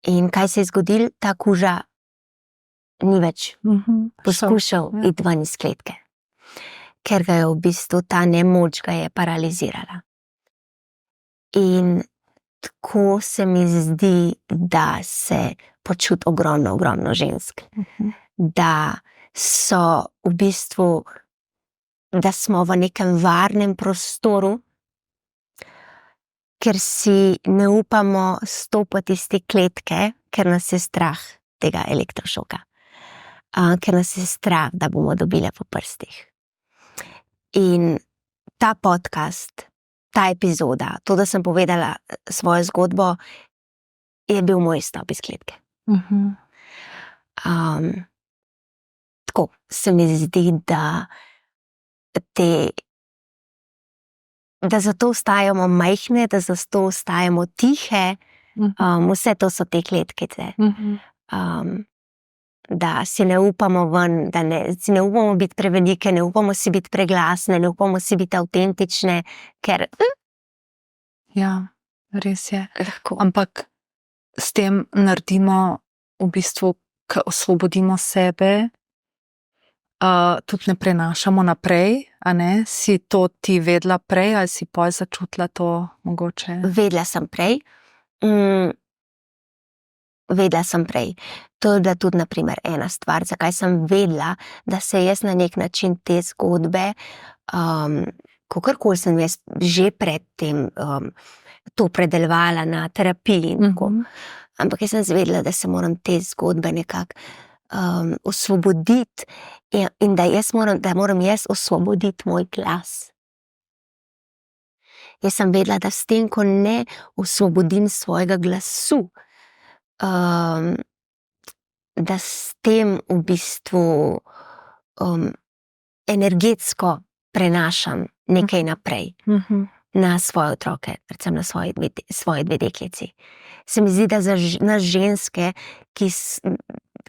In kaj se je zgodilo? Ta kuža ni več poskušal iti ven iz kletke, ker ga je v bistvu ta nemoč ga je paralizirala. In tako se mi zdi, da se počuti ogromno žensk. Da so v bistvu, da smo v nekem varnem prostoru, ker si ne upamo stopiti iz te kletke, ker nas je strah tega elektrošoka. Ker nas je strah, da bomo dobile po prstih. In ta podcast, ta epizoda, to, da sem povedala svojo zgodbo, je bil moj izstop iz kletke. Tako se mi zdi, da zato ostajamo majhne, da zato ostajamo tihe, vse to so te kletkice. Da si ne upamo ven, si ne upamo biti prevelike, ne upamo si biti preglasne, ne upamo si biti avtentične, ker... Ja, res je. Lahko. Ampak s tem naredimo v bistvu, ko osvobodimo sebe, tudi ne prenašamo naprej, a ne? Si to ti vedela prej ali si pol začutila to mogoče? Vedela sem prej. Vedela sem prej. To je bila tudi, na primer, ena stvar, zakaj sem vedela, da se jaz na nek način te zgodbe, kakorkoli sem jaz že predtem to predelovala na terapiji in tako. Ampak jaz sem zvedela, da se moram te zgodbe nekako osvoboditi in da moram jaz osvoboditi moj glas. Jaz sem vedela, da s tem, ko ne osvobodim svojega glasu, da s tem v bistvu energetsko prenašam nekaj naprej na svoje otroke, predvsem na svoje dve deklici. Se mi zdi, da za nas ženske,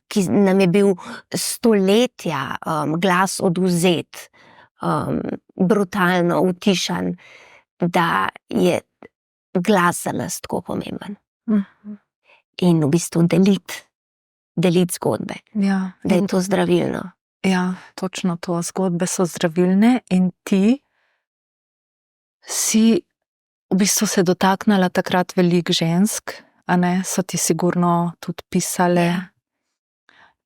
ki nam je bil stoletja glas odvzet, brutalno utišan, da je glas za nas tako pomemben. In v bistvu deliti zgodbe. Ja. Da je to zdravilno. Ja, točno to. Zgodbe so zdravilne in ti si v bistvu se dotaknila takrat veliko žensk, a ne, so ti sigurno tudi pisale,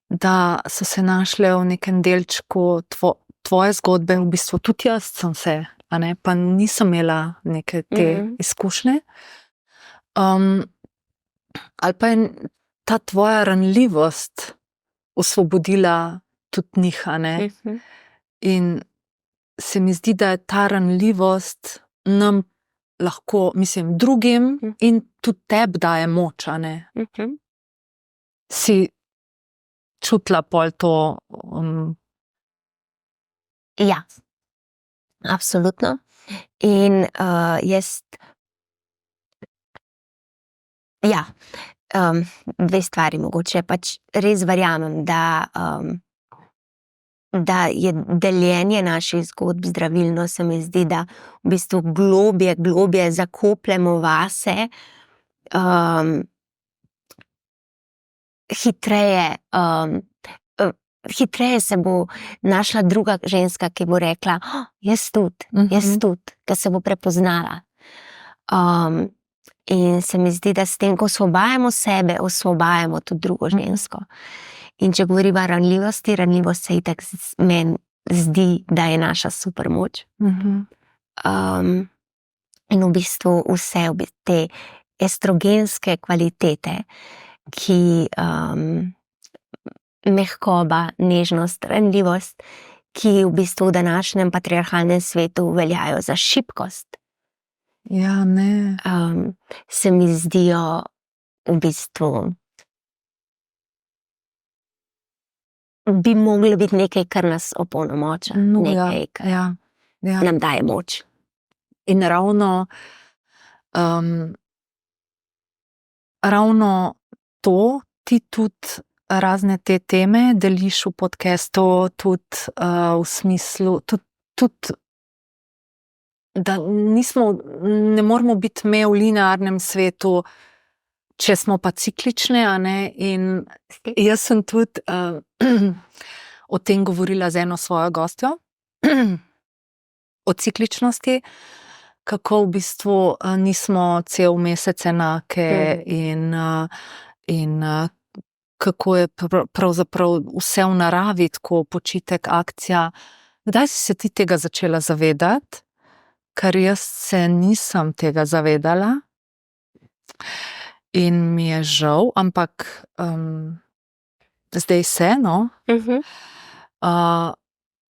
da so se našle v nekem delčku tvoje zgodbe, v bistvu tudi jaz sem se, a ne, pa nisem imela neke te izkušnje. Ali pa je ta tvoja ranljivost osvobodila tudi njih, a ne? In se mi zdi, da je ta ranljivost nam lahko, mislim, drugim in tudi tebi daje moč, a ne? Si čutila pol to? Ja, absolutno. In jaz dve stvari mogoče, pač res verjamem, da je deljenje naših zgodb zdravilno, se mi zdi, da v bistvu globje zakopljemo vase, hitreje se bo našla druga ženska, ki bo rekla, jaz tudi, ki se bo prepoznala. In se mi zdi, da s tem, ko osvobajamo sebe, osvobajamo tudi drugo žensko. In če govoriva o ranljivosti, ranljivost se itak meni zdi, da je naša supermoč. In v bistvu vse te estrogenske kvalitete, ki mehkoba, nežnost, ranljivost, ki v bistvu v današnjem patriarhalnem svetu veljajo za šibkost, Ja, ne. se mi zdijo v bistvu bi moglo biti nekaj, kar nas opolnomoča, nekaj, kar Ja. nam daje moč. In ravno to ti tudi razne te teme deliš v podcastu, tudi v smislu, tudi da ne moramo biti me v linearnem svetu, če smo pa ciklične, a ne, in jaz sem tudi o tem govorila z eno svojo gostjo, o cikličnosti, kako v bistvu nismo cel mesec enake in kako je pravzaprav vse v naravi, tako počitek, akcija. Kdaj si se ti tega začela zavedati? Ker jaz se nisem tega zavedala in mi je žal, ampak zdaj se, no.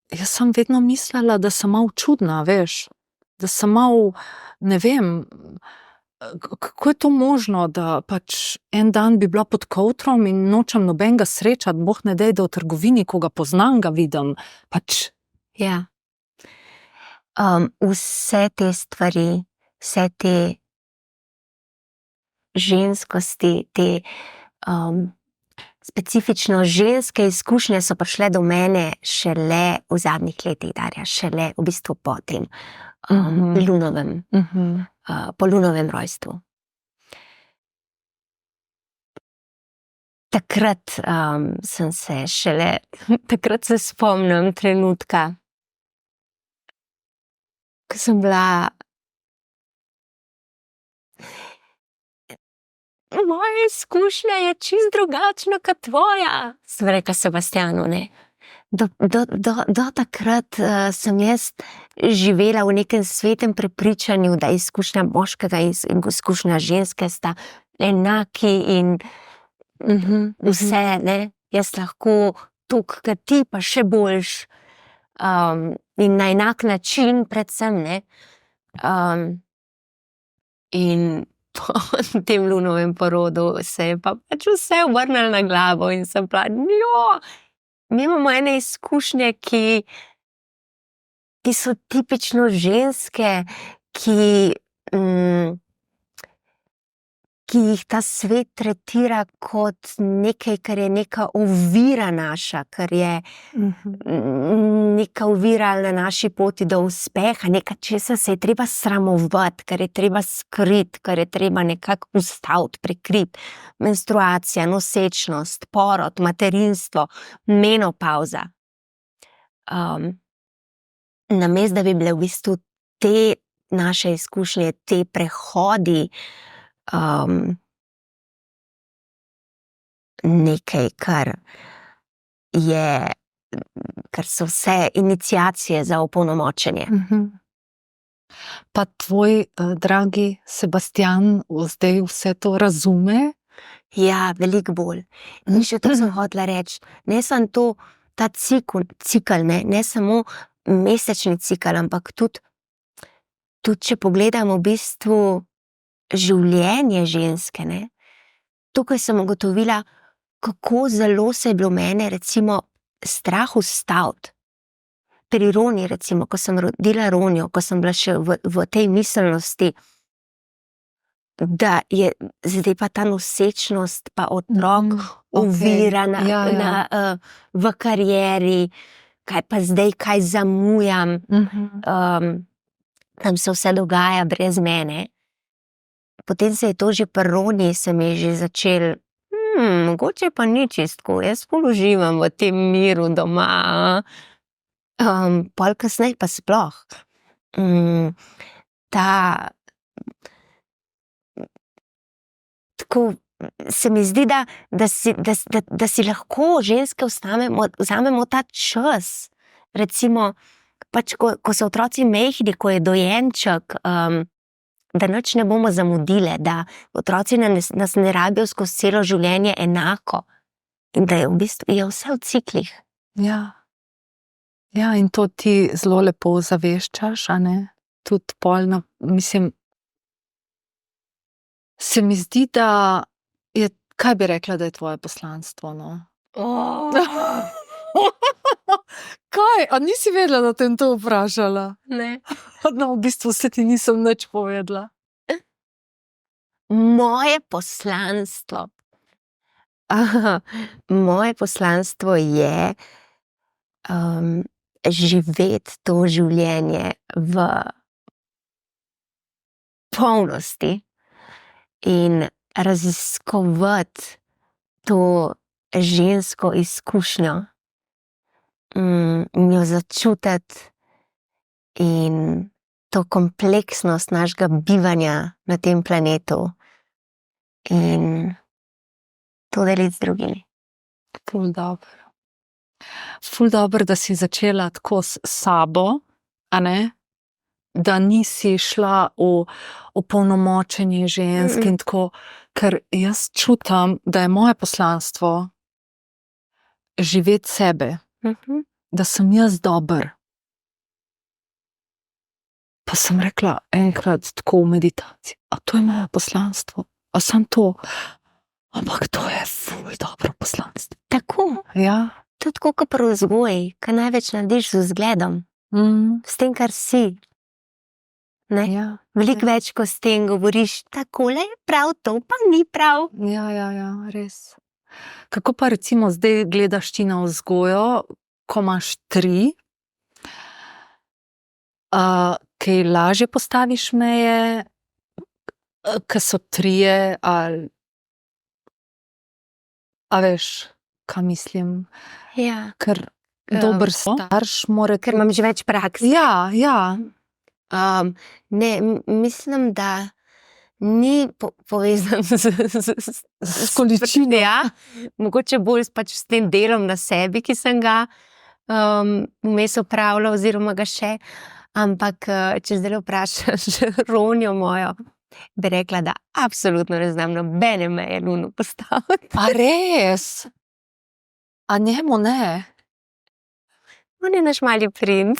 Jaz sem vedno mislila, da sem malo čudna, veš, da sem malo, ne vem, kako je to možno, da pač en dan bi bila pod kovtrom in nočem nobenega srečati, boh ne daj, da v trgovini, ko ga poznam, ga vidim, pač. Ja. Vse te stvari, vse te ženskosti, te specifično ženske izkušnje so prišle do mene šele v zadnjih letih, Darja, šele v bistvu po tem po lunovem rojstvu. Takrat takrat se spomnim trenutka, ko sem bila moja izkušnja je čisto drugačna kot tvoja, sem rekla Sebastianu, ne. Do takrat sem jaz živela v nekem svetem prepričanju, da izkušnja moškega in izkušnja ženske sta enaki in vse, ne. Jaz lahko toliko kot ti, pa še boljš. In na enak način predvsem, ne. In po tem lunovem porodu se je pa pač vse obrnilo na glavo in sem bila, mi imamo ene izkušnje, ki so tipično ženske, ki jih ta svet tretira kot nekaj, kar je neka ovira naša, kar je neka ovira na naši poti do uspeha, nekaj, česa se je treba sramovati, kar je treba skriti, kar je treba nekako ustaviti, prikriti. Menstruacija, nosečnost, porod, materinstvo, menopavza. Namesto da bi bile v bistvu te naše izkušnje, te prehodi nekaj, kar so vse iniciacije za opolnomočenje. Pa tvoj dragi Sebastian zdaj vse to razume? Ja, veliko bolj. In še to sem hotela reči, ne samo to, ta cikel, ne samo mesečni cikel, ampak tudi če pogledamo v bistvu življenje ženske, ne. Tukaj sem ugotovila, kako zelo se je bilo mene recimo strah ustaviti. Pri Roni recimo, ko sem rodila Ronjo, ko sem bila še v tej miselnosti, da je zdaj pa ta nosečnost pa otrok ovira v karieri, kaj pa zdaj, kaj zamujam, tam se vse dogaja brez mene. Potem se je to že pri Roni, se mi je že začelo, mogoče pa ni čistko, jaz ful uživam v tem miru doma. Pol kasneje pa sploh. tako se mi zdi, da si lahko ženske vzamemo ta čas. Recimo, pač ko so otroci majhni, ko je dojenček, da nič ne bomo zamudile, da otroci nas ne rabijo skozi celo življenje enako in da je v bistvu je vse v ciklih. Ja. Ja, in to ti zelo lepo zaveščaš, a ne? Tudi polno, mislim, se mi zdi, da je, kaj bi rekla, da je tvoje poslanstvo, no? Kaj? A nisi vedela, da te to vprašala? Ne. No, v bistvu se ti nisem nič povedala. Moje poslanstvo. Moje poslanstvo je živeti to življenje v polnosti in raziskovati to žensko izkušnjo, jo začutiti in to kompleksnost našega bivanja na tem planetu in to deliti z drugimi. Ful dobro. Ful dobro, da si začela tako s sabo, a ne? Da nisi šla v opolnomočenje žensk in tako, ker jaz čutim, da je moje poslanstvo živeti sebe, da sem jaz dober. Pa sem rekla enkrat tako v meditaciji, a to je moje poslanstvo, a sem to, ampak to je ful dobro poslanstvo. Tako. Ja. To je tako kot pri vzgoji, kaj največ narediš z vzgledom, s tem, kar si. Ne? Ja. Veliko več, ko s tem govoriš, takole je prav, to pa ni prav. Ja, res. Kako pa recimo zdaj gledaš ti na vzgojo, ko imaš 3, kaj lažje postaviš meje, ko so 3, ali a veš, kaj mislim? Ja. Ker dober starš mora... Ker imam že več praks. Ja. Ne, mislim, da ni povezan s količino. Ja, mogoče bolj pač s tem delom na sebi, ki sem ga vmes opravila oziroma ga še. Ampak, če zdaj vprašaš Ronjo mojo, bi rekla, da absolutno ne znam nobene meje nujno postaviti. A res? A njemu ne? On je naš mali princ.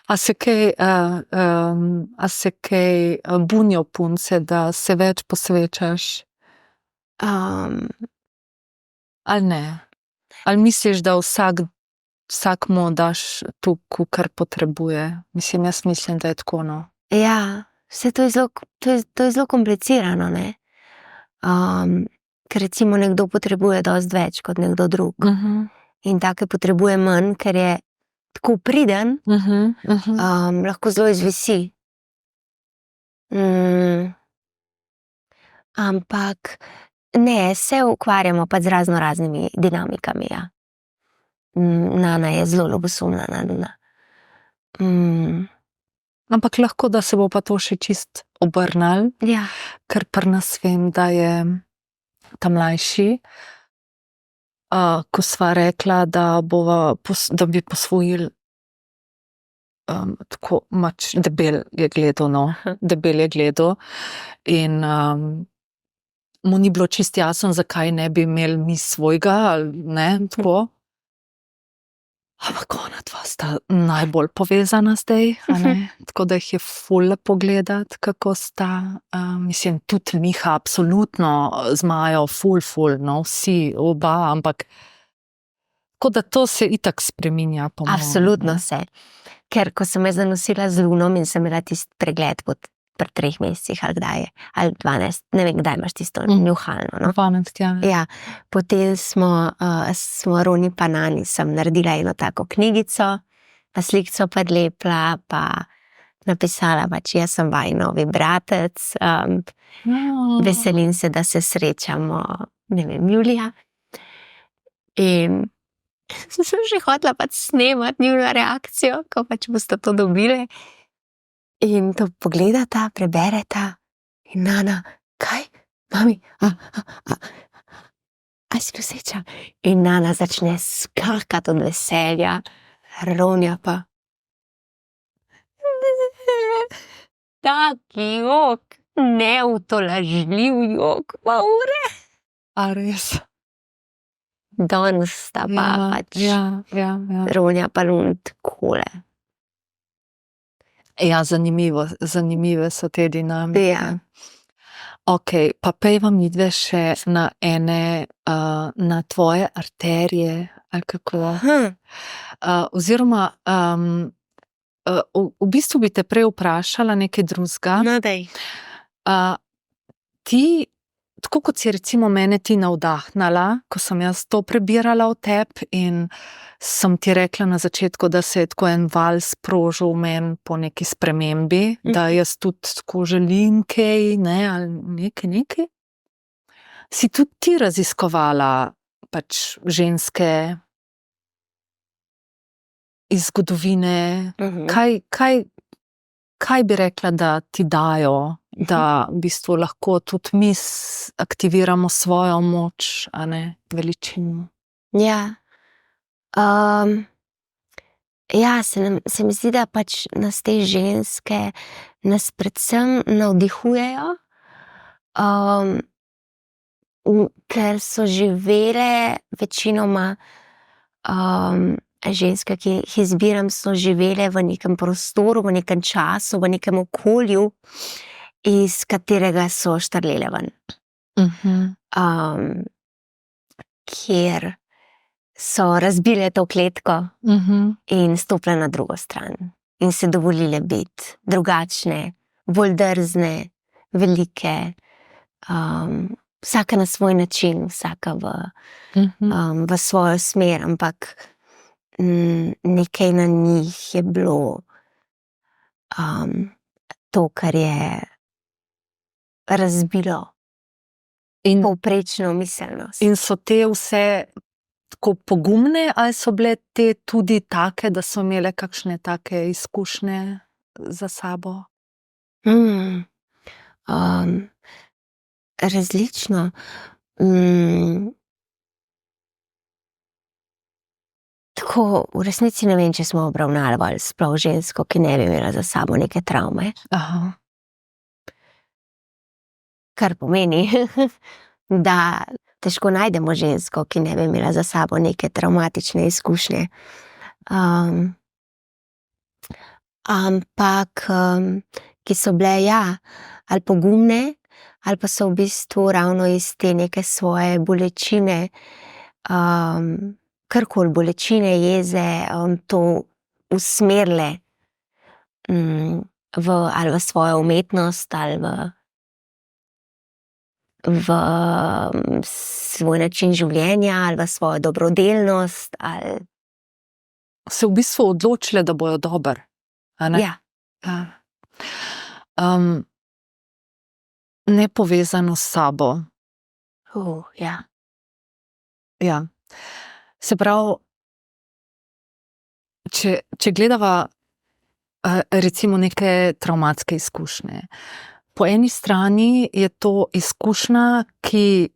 A se kaj bunijo punce, da se več posvečaš? Ali ne? Ali misliš, da vsakmu daš to, kar potrebuje? Mislim, jaz mislim, da je tako, no. Ja, vse to je zelo komplicirano, ne? Ker recimo nekdo potrebuje dosti več kot nekdo drug. In take potrebuje manj, ker je tako priden, lahko zelo izvisi. Ampak ne, se ukvarjamo pa z raznoraznimi dinamikami, ja. Nana je zelo ljubosumna, Nana. Ampak lahko, da se bo pa to še čist obrnilo, Ja. ker pri nas vem, da je ta mlajši, ko sva rekla, da bi posvojili, tako debel je gledal, no, debel je gledal in mu ni bilo čisto jasno, zakaj ne bi imeli mi svojega, ali ne, tako. Ampak ona dva sta najbolj povezana zdaj, a ne? Tako da jih je ful lepo gledati, kako sta, mislim, tudi Miha absolutno z Majo ful, no, vsi, oba, ampak tako da to se itak spreminja, po mojem. Absolutno se. Ker ko sem jaz zanosila z Lunom in sem imela tisti pregled pri 3 mesecih, ali kdaj je, ali 12, ne vem, kdaj imaš tisto njuhalno, no. 12, ja. Ja, potem smo Roni pa Nani sem naredila eno tako knjigico, pa slikco podlepla, pa napisala pač, jaz sem vaj novi bratec, veselim se, da se srečamo, ne vem, julija. In sem že hotela pač snemati njuno reakcijo, ko pač boste to dobile. In to pogledata, prebereta In Nana, kaj? Mami, a si noseča? In Nana začne skakati od veselja, Ronja pa. Tak jok, neutolažljiv jok, pa ure. A res? Danes sta pa pač ja. Ronja pa Lun takole. Ja, zanimive so te dinamike. Ja. Ok, pa pejva midve še na na tvoje arterije, ali kako. Oziroma, v bistvu bi te prej vprašala nekaj drugega. No, dej. Ti, tako kot si recimo mene ti navdahnala, ko sem jaz to prebirala o tebi in sem ti rekla na začetku, da se je tako en val sprožil v meni po neki spremembi, da jaz tudi tako želim kaj, ne, ali nekaj. Si tudi ti raziskovala pač ženske iz zgodovine? Kaj bi rekla, da ti dajo, da v bistvu lahko tudi mi aktiviramo svojo moč, a ne, veličino? Ja. Ja, se mi zdi, da pač nas te ženske nas predvsem navdihujejo, ker so živele večinoma, ženske, ki jih izbiram, so živele v nekem prostoru, v nekem času, v nekem okolju, iz katerega so štrlele ven. Kjer so razbile to kletko in stopile na drugo stran. In se dovolile biti drugačne, bolj drzne, velike, vsaka na svoj način, vsaka v svojo smer, ampak nekaj na njih je bilo to, kar je razbilo povprečno miselnost. In so te vse tako pogumne, ali so bile te tudi take, da so imele kakšne take izkušnje za sabo? Različno. Tako, v resnici ne vem, če smo obravnavali sploh žensko, ki ne bi imela za sabo neke travme. Kar pomeni, da težko najdemo žensko, ki ne bi imela za sabo neke travmatične izkušnje. Ampak, ki so bile, ja, ali pogumne, ali pa so v bistvu ravno iz te neke svoje bolečine, karkoli bolečine, jeze, to usmerile ali v svojo umetnost, ali v svoj način življenja, ali v svojo dobrodelnost, ali... Se v bistvu odločile, da bojo dober, a ne? Ja. Nepovezano s sabo. Ja. Ja. Se pravi, če gledava recimo neke travmatske izkušnje. Po eni strani je to izkušnja, ki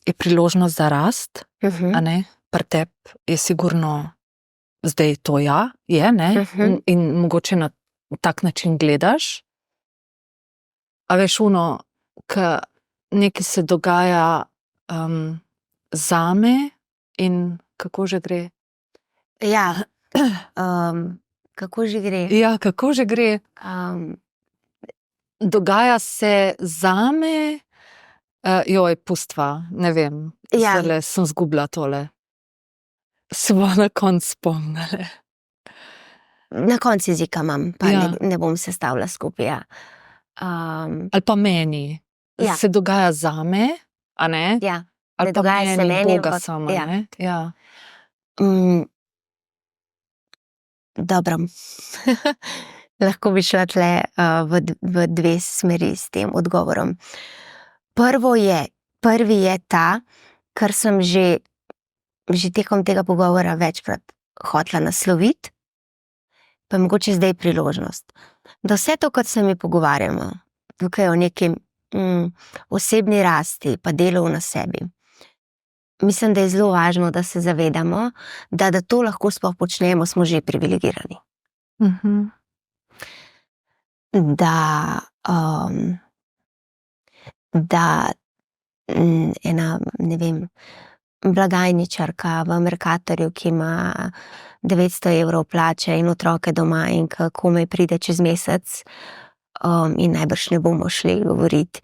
je priložnost za rast, a ne? Pri tebi je sigurno zdaj to je, ne? In mogoče na tak način gledaš. A veš, ke nekaj se dogaja zame in kako že gre? Ja. Kako že gre? Ja, kako že gre? Dogaja se zame, pustva, ne vem, zdajle sem zgubila tole. Se bo na koncu spomnila. Na koncu jezika imam, pa ne bom sestavila skupaj, ja. Ali pa meni. Se dogaja zame, a ne? Ja. Ali pa meni, Boga sama, ne? Ja. Dobro. Lahko bi šla tle v dve smeri s tem odgovorom. Prvi je ta, kar sem že tekom tega pogovora večkrat hotela nasloviti, pa je mogoče zdaj priložnost. Da vse to, kar se mi pogovarjamo, tukaj o neki osebni rasti, pa delu na sebi. Mislim, da je zelo važno, da se zavedamo, da to lahko sploh počnemo, smo že privilegirani. Da ena, ne vem, blagajničarka v Mercatorju, ki ima 900 evrov plače in otroke doma in komaj pride čez mesec, in najbrž ne bomo šli govoriti,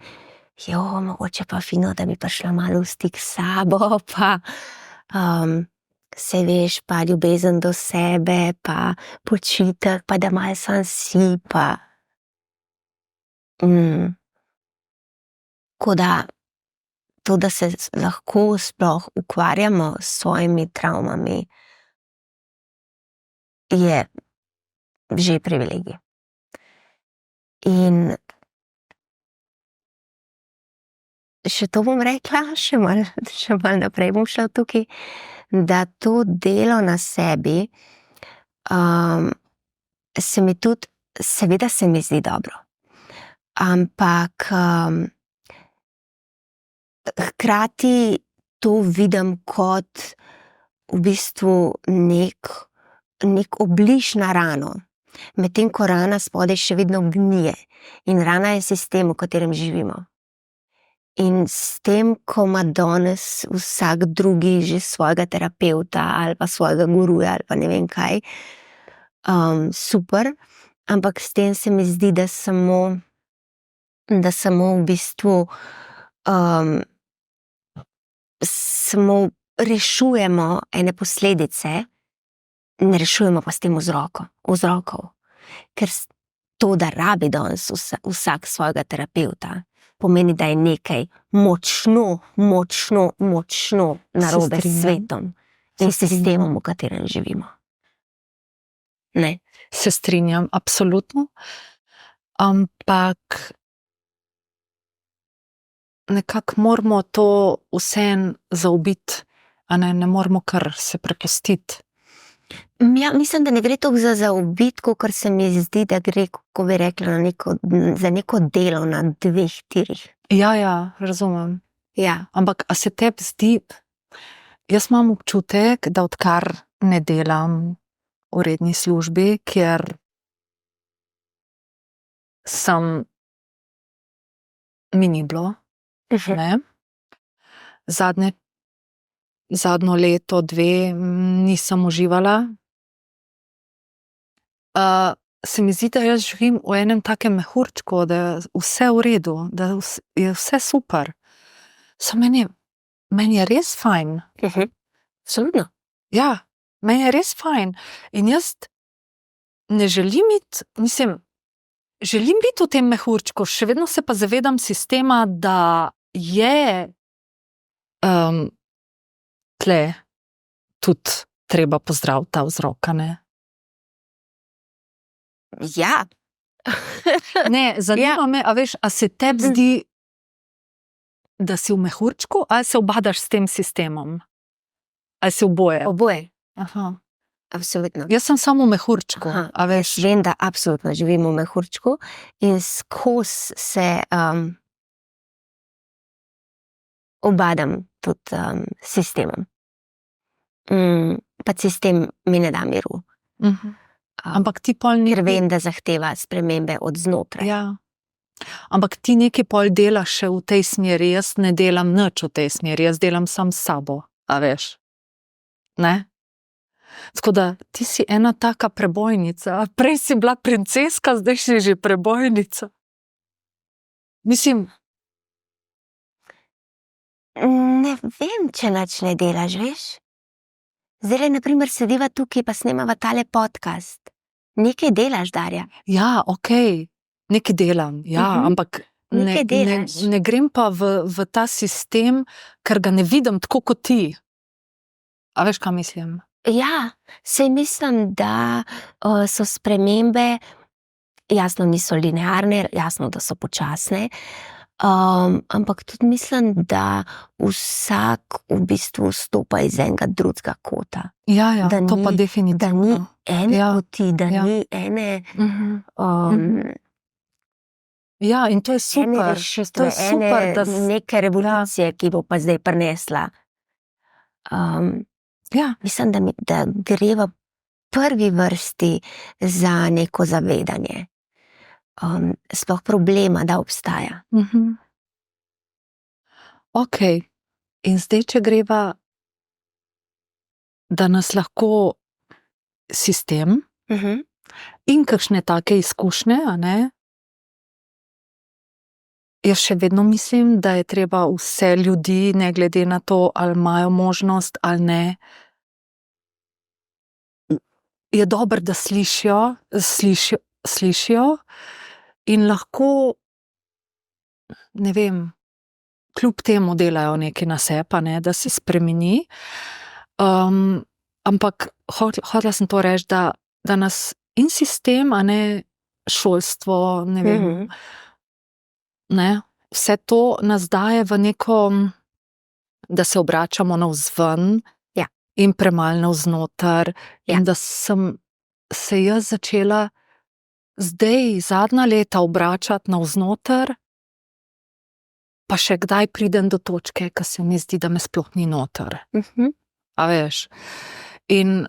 mogoče pa fino, da bi prišla malo v stik s sabo, pa se veš, pa ljubezen do sebe, pa počitek, pa da malo sam si, pa tako da to, da se lahko sploh ukvarjamo s svojimi travmami, je že privilegij. In še to bom rekla, še malo naprej bom šla tukaj, da to delo na sebi se mi tudi, seveda se mi zdi dobro, ampak hkrati to vidim kot v bistvu nek obliž na rano, medtem ko rana spodaj še vedno gnije in rana je sistem, v katerem živimo. In s tem, ko ima danes vsak drugi že svojega terapeuta ali pa svojega guruja ali pa ne vem kaj, super, ampak s tem se mi zdi, da samo v bistvu samo rešujemo ene posledice, ne rešujemo pa s tem vzrokov. Ker to, da rabi danes vsak svojega terapeuta, pomeni, da je nekaj močno narobe s svetom in sistemom, v katerem živimo. Ne. Se strinjam, absolutno. Ampak nekako moramo to vseeno zaobiti, a ne moramo kar se prepustiti. Ja, mislim, da ne gre toliko za zaobiti, kakor se mi zdi, da gre, kako bi rekla, za neko delo na dveh tirih. Ja, razumem. Ja. Ampak a se tebi zdi, jaz imam občutek, da odkar ne delam v redni službi, kjer mi ni bilo, ne? Zadnjo leto, dve nisem uživala. Se mi zdi, da jaz živim v enem takem mehurčku, da je vse v redu, da je vse super. Meni je res fajn. Absolutno. Ja, meni je res fajn. In jaz ne želim želim biti v tem mehurčku, še vedno se pa zavedam sistema, da je tle tudi treba pozdraviti ta vzrok, ne? Ja. Ne, zanima me, a veš, a se tebi zdi, da si v mehurčku, ali se ubadaš s tem sistemom? Ali si oboje? Oboje. Aha. Absolutno. Jaz sem samo v mehurčku, a veš. Vem, da absolutno živim v mehurčku in skozi se obadam tudi s sistemom. Pa sistem mi ne da miru. Ampak ti pol ker vem, da zahteva spremembe od znotraj. Ja. Ampak ti nekaj pol delaš še v tej smeri, jaz ne delam nič v tej smeri, jaz delam sam s sabo, a veš. Ne? Tako da ti si ena taka prebojnica, prej si bila princeska, zdaj si že prebojnica. Mislim. Ne vem, če nič ne delaš, veš. Zdaj, na primer, sediva tukaj, pa snemava tale podcast. Nekaj delaš, Darja. Ja, okej. Nekaj delam, ja, ampak ne grem pa v ta sistem, ker ga ne vidim tako kot ti. A veš, kaj mislim? Ja, saj mislim, da so spremembe, jasno niso linearne, jasno, da so počasne, ampak tudi mislim, da vsak v bistvu vstopa iz enega drugega kota. Ja, to pa definitivno. Da ni ene poti, da ni ene Ja, in to je ene super. rešitve, To je super, da neke revolucije, ki bo pa zdaj prinesla. ja. Mislim, da gre v prvi vrsti za neko zavedanje. Sploh problema, da obstaja. Ok. In zdaj, če greva, da nas lahko sistem in kakšne take izkušnje, a ne, jaz še vedno mislim, da je treba vse ljudi, ne glede na to, ali imajo možnost ali ne, je dobro, da slišijo in lahko, ne vem, kljub temu delajo nekaj na sebi, ne, da se spremeni. Ampak hotela sem to reči, da nas in sistem, a ne, šolstvo, ne vem, ne, vse to nas daje v neko, da se obračamo navzven, Ja. in premalo navznoter. Ja. In da sem se jaz začela zdaj zadnja leta obračati navznoter, pa še kdaj pridem do točke, ko se mi zdi, da me sploh ni noter. A veš? In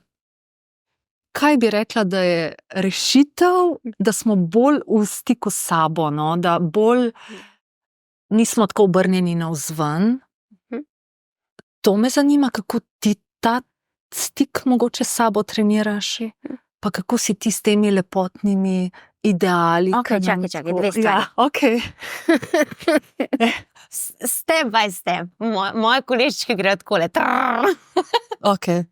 kaj bi rekla, da je rešitev, da smo bolj v stiku s sabo, no? Da bolj nismo tako obrnjeni navzven. To me zanima, kako ti ta stik mogoče s sabo treniraš, pa kako si ti s temi lepotnimi ideali. Okej, čakaj, dve stvari. Ja, okej. Step by step. Moje koleščke grejo takole. Okej.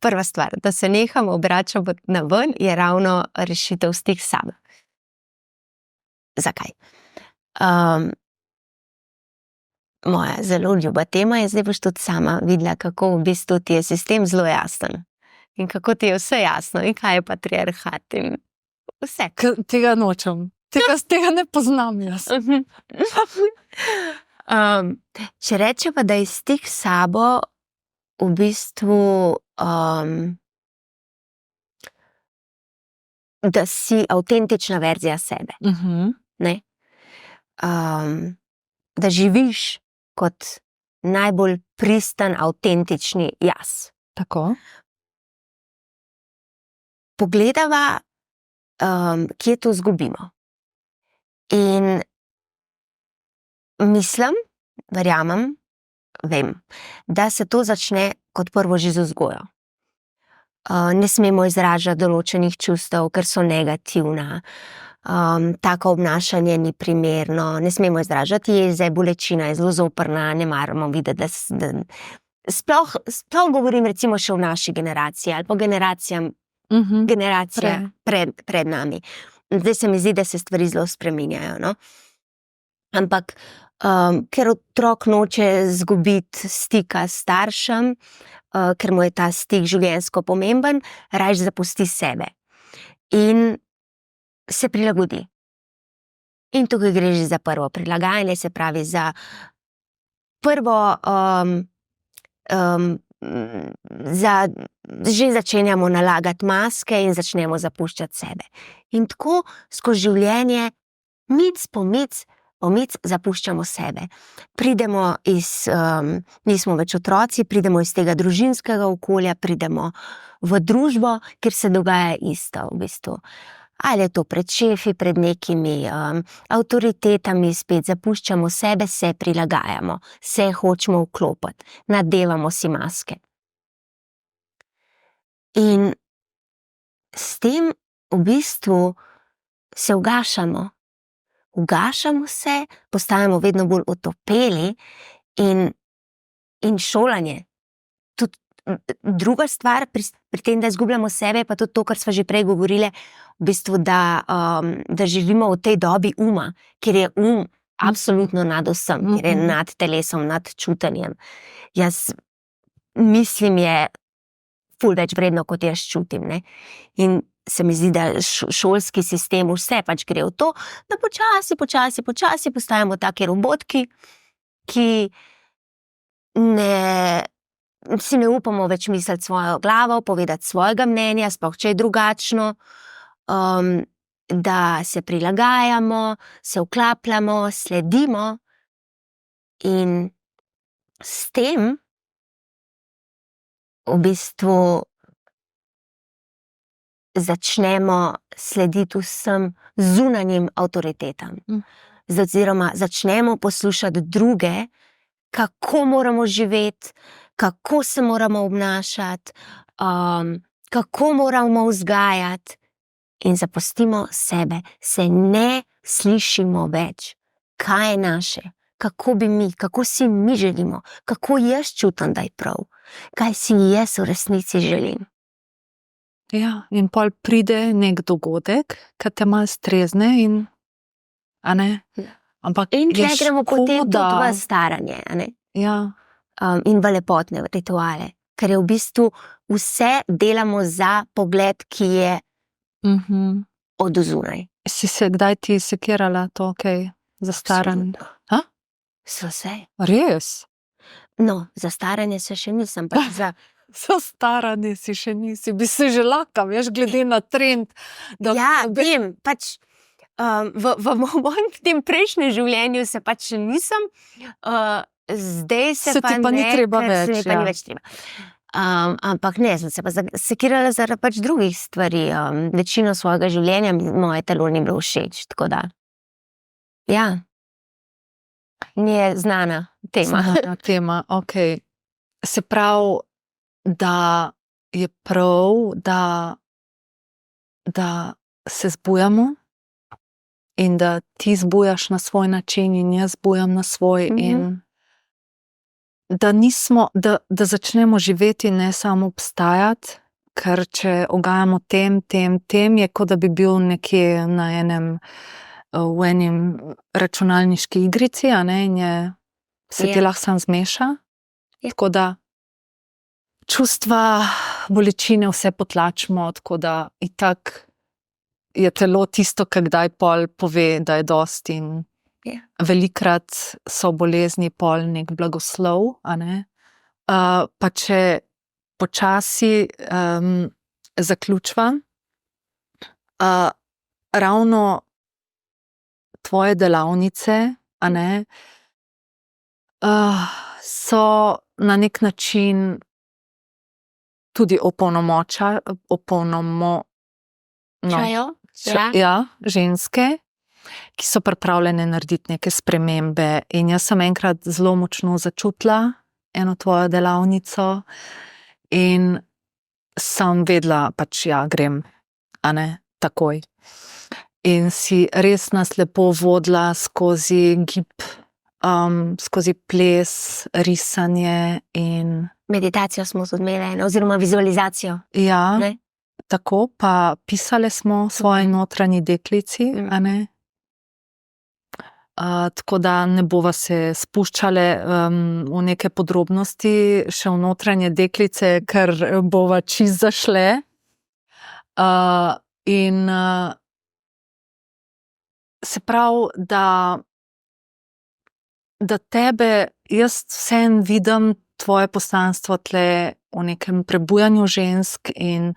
Prva stvar, da se nehamo obračati na ven, je ravno rešitev stik s sabo. Zakaj? Moja zelo ljuba tema je, zdaj boš tudi sama videla, kako v bistvu ti je sistem zelo jasen. In kako ti je vse jasno, in kaj je patriarhat in vse. Tega nočem. Tega ne poznam jaz. Če rečeva, da je stik s sabo v bistvu, da si avtentična verzija sebe, ne? Da živiš kot najbolj pristen, avtentični jaz. Tako. Pogledava, kje to zgubimo. In mislim, verjamem, vem, da se to začne kot prvo že z vzgojo. Ne smemo izražati določenih čustev, ker so negativna. Tako obnašanje ni primerno, ne smemo izražati jeze, bolečina je zelo zoprna, ne maramo videti, da sploh govorim recimo še v naši generaciji ali pa generacija pred nami. Zdaj se mi zdi, da se stvari zelo spreminjajo, no. Ampak, ker otrok noče zgubiti stika s staršem, ker mu je ta stik življenjsko pomemben, rajši zapusti sebe. In se prilagodi. In tukaj gre že za prvo prilagajanje, se pravi za prvo, že začenjamo nalagati maske in začnemo zapuščati sebe. In tako skozi življenje, pomic zapuščamo sebe. Pridemo nismo več otroci, pridemo iz tega družinskega okolja, pridemo v družbo, kjer se dogaja isto v bistvu. Ali je to pred šefi, pred nekimi avtoritetami, spet zapuščamo sebe, se prilagajamo, se hočemo vklopiti, nadevamo si maske. In s tem v bistvu se ugašamo. Ugašamo se, postajamo vedno bolj otopeli in šolanje. Tudi druga stvar pri tem, da izgubljamo sebe, pa tudi to, kar sva že prej govorile, v bistvu, da živimo v tej dobi uma, kjer je absolutno nad vsem, kjer je nad telesom, nad čutenjem. Jaz mislim, je ful več vredno, kot jaz čutim, ne. In se mi zdi, da šolski sistem vse pač gre v to, da počasi postajamo taki robotki, ki si ne upamo več misliti svojo glavo, povedati svojega mnenja, sploh če je drugačno. da se prilagajamo, se vklapljamo, sledimo in s tem v bistvu začnemo slediti vsem zunanjim avtoritetam. Oziroma začnemo poslušati druge, kako moramo živeti, kako se moramo obnašati, kako moramo vzgajati in zapustimo sebe, se ne slišimo več, kaj je naše, kako si mi želimo, kako jaz čutim, da je prav, kaj si jaz v resnici želim. Ja, in pol pride nek dogodek, ki te malo strezne in, a ne? Ampak In tle je gremo potem tudi škoda. v staranje, a ne? Ja, In v lepotne rituale, ker je v bistvu vse delamo za pogled, ki je od zunaj. Si se kdaj ti sekirala to, kaj za staranje? Absolutno. So se. Res? No, za staranje se še nisem, pa za Za staranje si še nisi, bi se že laka, veš, glede na trend. Da ja, vem, pač v mojem tem prejšnjem življenju se pač še nisem, zdaj Se ti pa ni treba ker se več, mi pa ja. ni več treba. Ampak ne, sem se pa sekirala zaradi pač drugih stvari. Večino svojega življenja moje telo ni bilo všeč, tako da. Ja. Mi je znana tema. Znana tema, okej. Se pravi, da je prav, da se zbujamo in da ti zbujaš na svoj način in jaz zbujam na svoj in da nismo, da začnemo živeti, ne samo obstajati, ker če ugajamo tem, je kot da bi bil nekje na v enem računalniški igrici, a ne, in se ti lahko sam zmeša. Tako da čustva, bolečine, vse potlačimo, tako da itak je telo tisto, ki kdaj pol pove, da je dosti in velikrat so bolezni pol nek blagoslov, a ne. Pa če počasi zaključvam, ravno tvoje delavnice, a ne, so na nek način tudi ženske, ki so pripravljene narediti neke spremembe. In jaz sem enkrat zelo močno začutila eno tvojo delavnico in sem vedela, pač ja, grem, a ne, takoj. In si res nas lepo vodila skozi gib, skozi ples, risanje in Meditacijo smo tudi imeli, oziroma vizualizacijo. ja, Ne? tako, pa pisale smo svoji notranji deklici, a ne. Tako da ne bova se spuščale v neke podrobnosti, še v notranje deklice, ker bova čist zašle. In se pravi, da tebe, jaz vseeno vidim tvoje poslanstvo tle v nekem prebujanju žensk in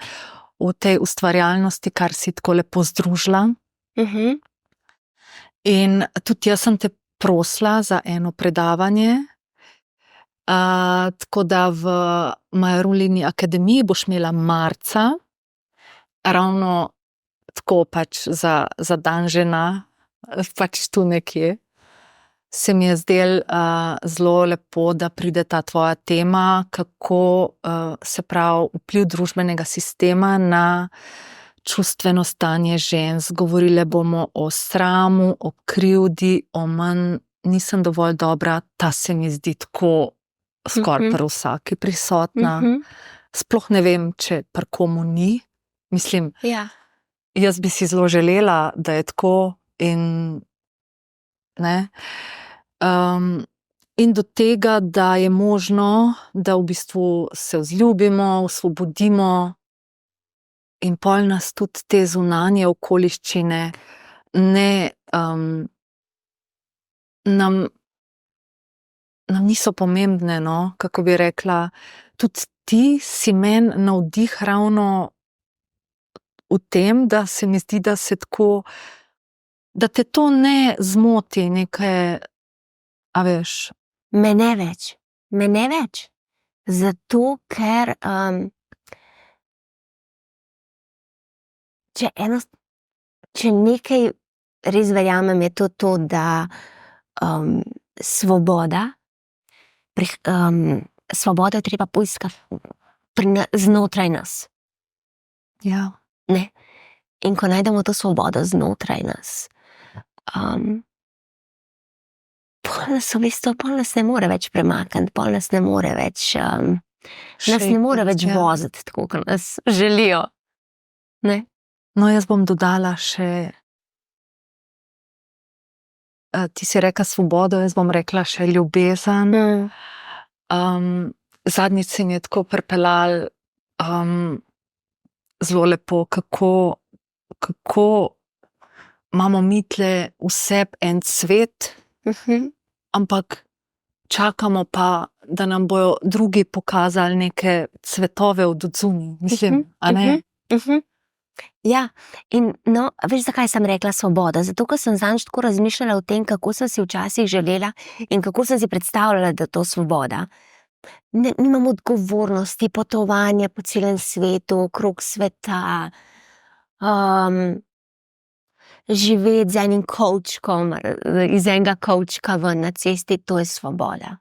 v tej ustvarjalnosti, kar si tako lepo združila. In tudi jaz sem te prosila za eno predavanje, tako da v Majrolini akademiji boš imela marca, ravno tako pač za dan žena, pač tu nekje. Se mi je zdelo zelo lepo, da pride ta tvoja tema, kako se pravi vpliv družbenega sistema na čustveno stanje žensk. Govorile bomo o sramu, o krivdi, o nisem dovolj dobra, ta se mi zdi tako skoraj pri vsaki prisotna. Sploh ne vem, če pri komu ni. Mislim, jaz bi si zelo želela, da je tako in ne. In do tega, da je možno, da v bistvu se vzljubimo, osvobodimo in pol nas tudi te zunanje okoliščine nam niso pomembne, no, kako bi rekla. Tudi ti si meni navdih ravno v tem, da se mi zdi, da se tako, da te to ne zmoti neke, a veš. Me ne več. Zato, ker če nekaj res verjamem, je to, da svoboda je treba poiskati znotraj nas. Ja. Ne? In ko najdemo to svobodo znotraj nas, pol nas ne more več premakniti, pol nas ne more več, nas ne more več voziti tako, kot nas želijo. Ne? No, jaz bom dodala še, ti si rekla svobodo, jaz bom rekla še ljubezen. Zadnjič se mi je tako pripeljalo, zelo lepo, kako imamo mi tle v sebi en cvet, ampak čakamo pa, da nam bojo drugi pokazali neke cvetove od odzunaj, mislim, a ne? Ja, in no, veš, zakaj sem rekla svoboda? Zato, ker sem zadnjič tako razmišljala o tem, kako sem si včasih želela in kako sem si predstavljala, da je to svoboda. Nimam odgovornosti, potovanja po celem svetu, okrog sveta, živeti z enim kovčkom, iz enega kovčka ven na cesti, to je svoboda.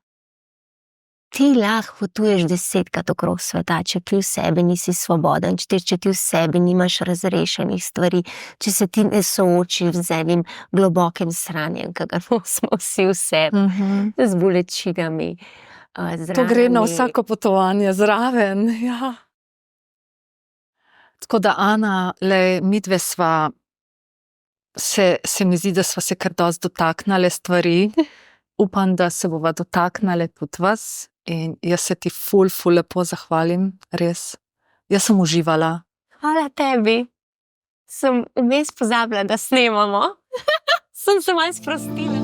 Ti lahko potuješ 10-krat okrog sveta, če ti v sebi nisi svoboden, če ti v sebi nimaš razrešenih stvari, če se ti ne soočiš z enim globokim sranjem, ki ga nosimo vsi v sebi, z bolečinami, z ranami. To gre na vsako potovanje zraven, ja. Tako da, Ana, midve sva se mi zdi, da sva se kar dosti dotaknile stvari. Upam, da se bova dotaknile tudi vas. In jaz se ti ful lepo zahvalim, res. Jaz sem uživala. Hvala tebi. Sem vmes pozabila, da snemamo. Sem se malo sprostila.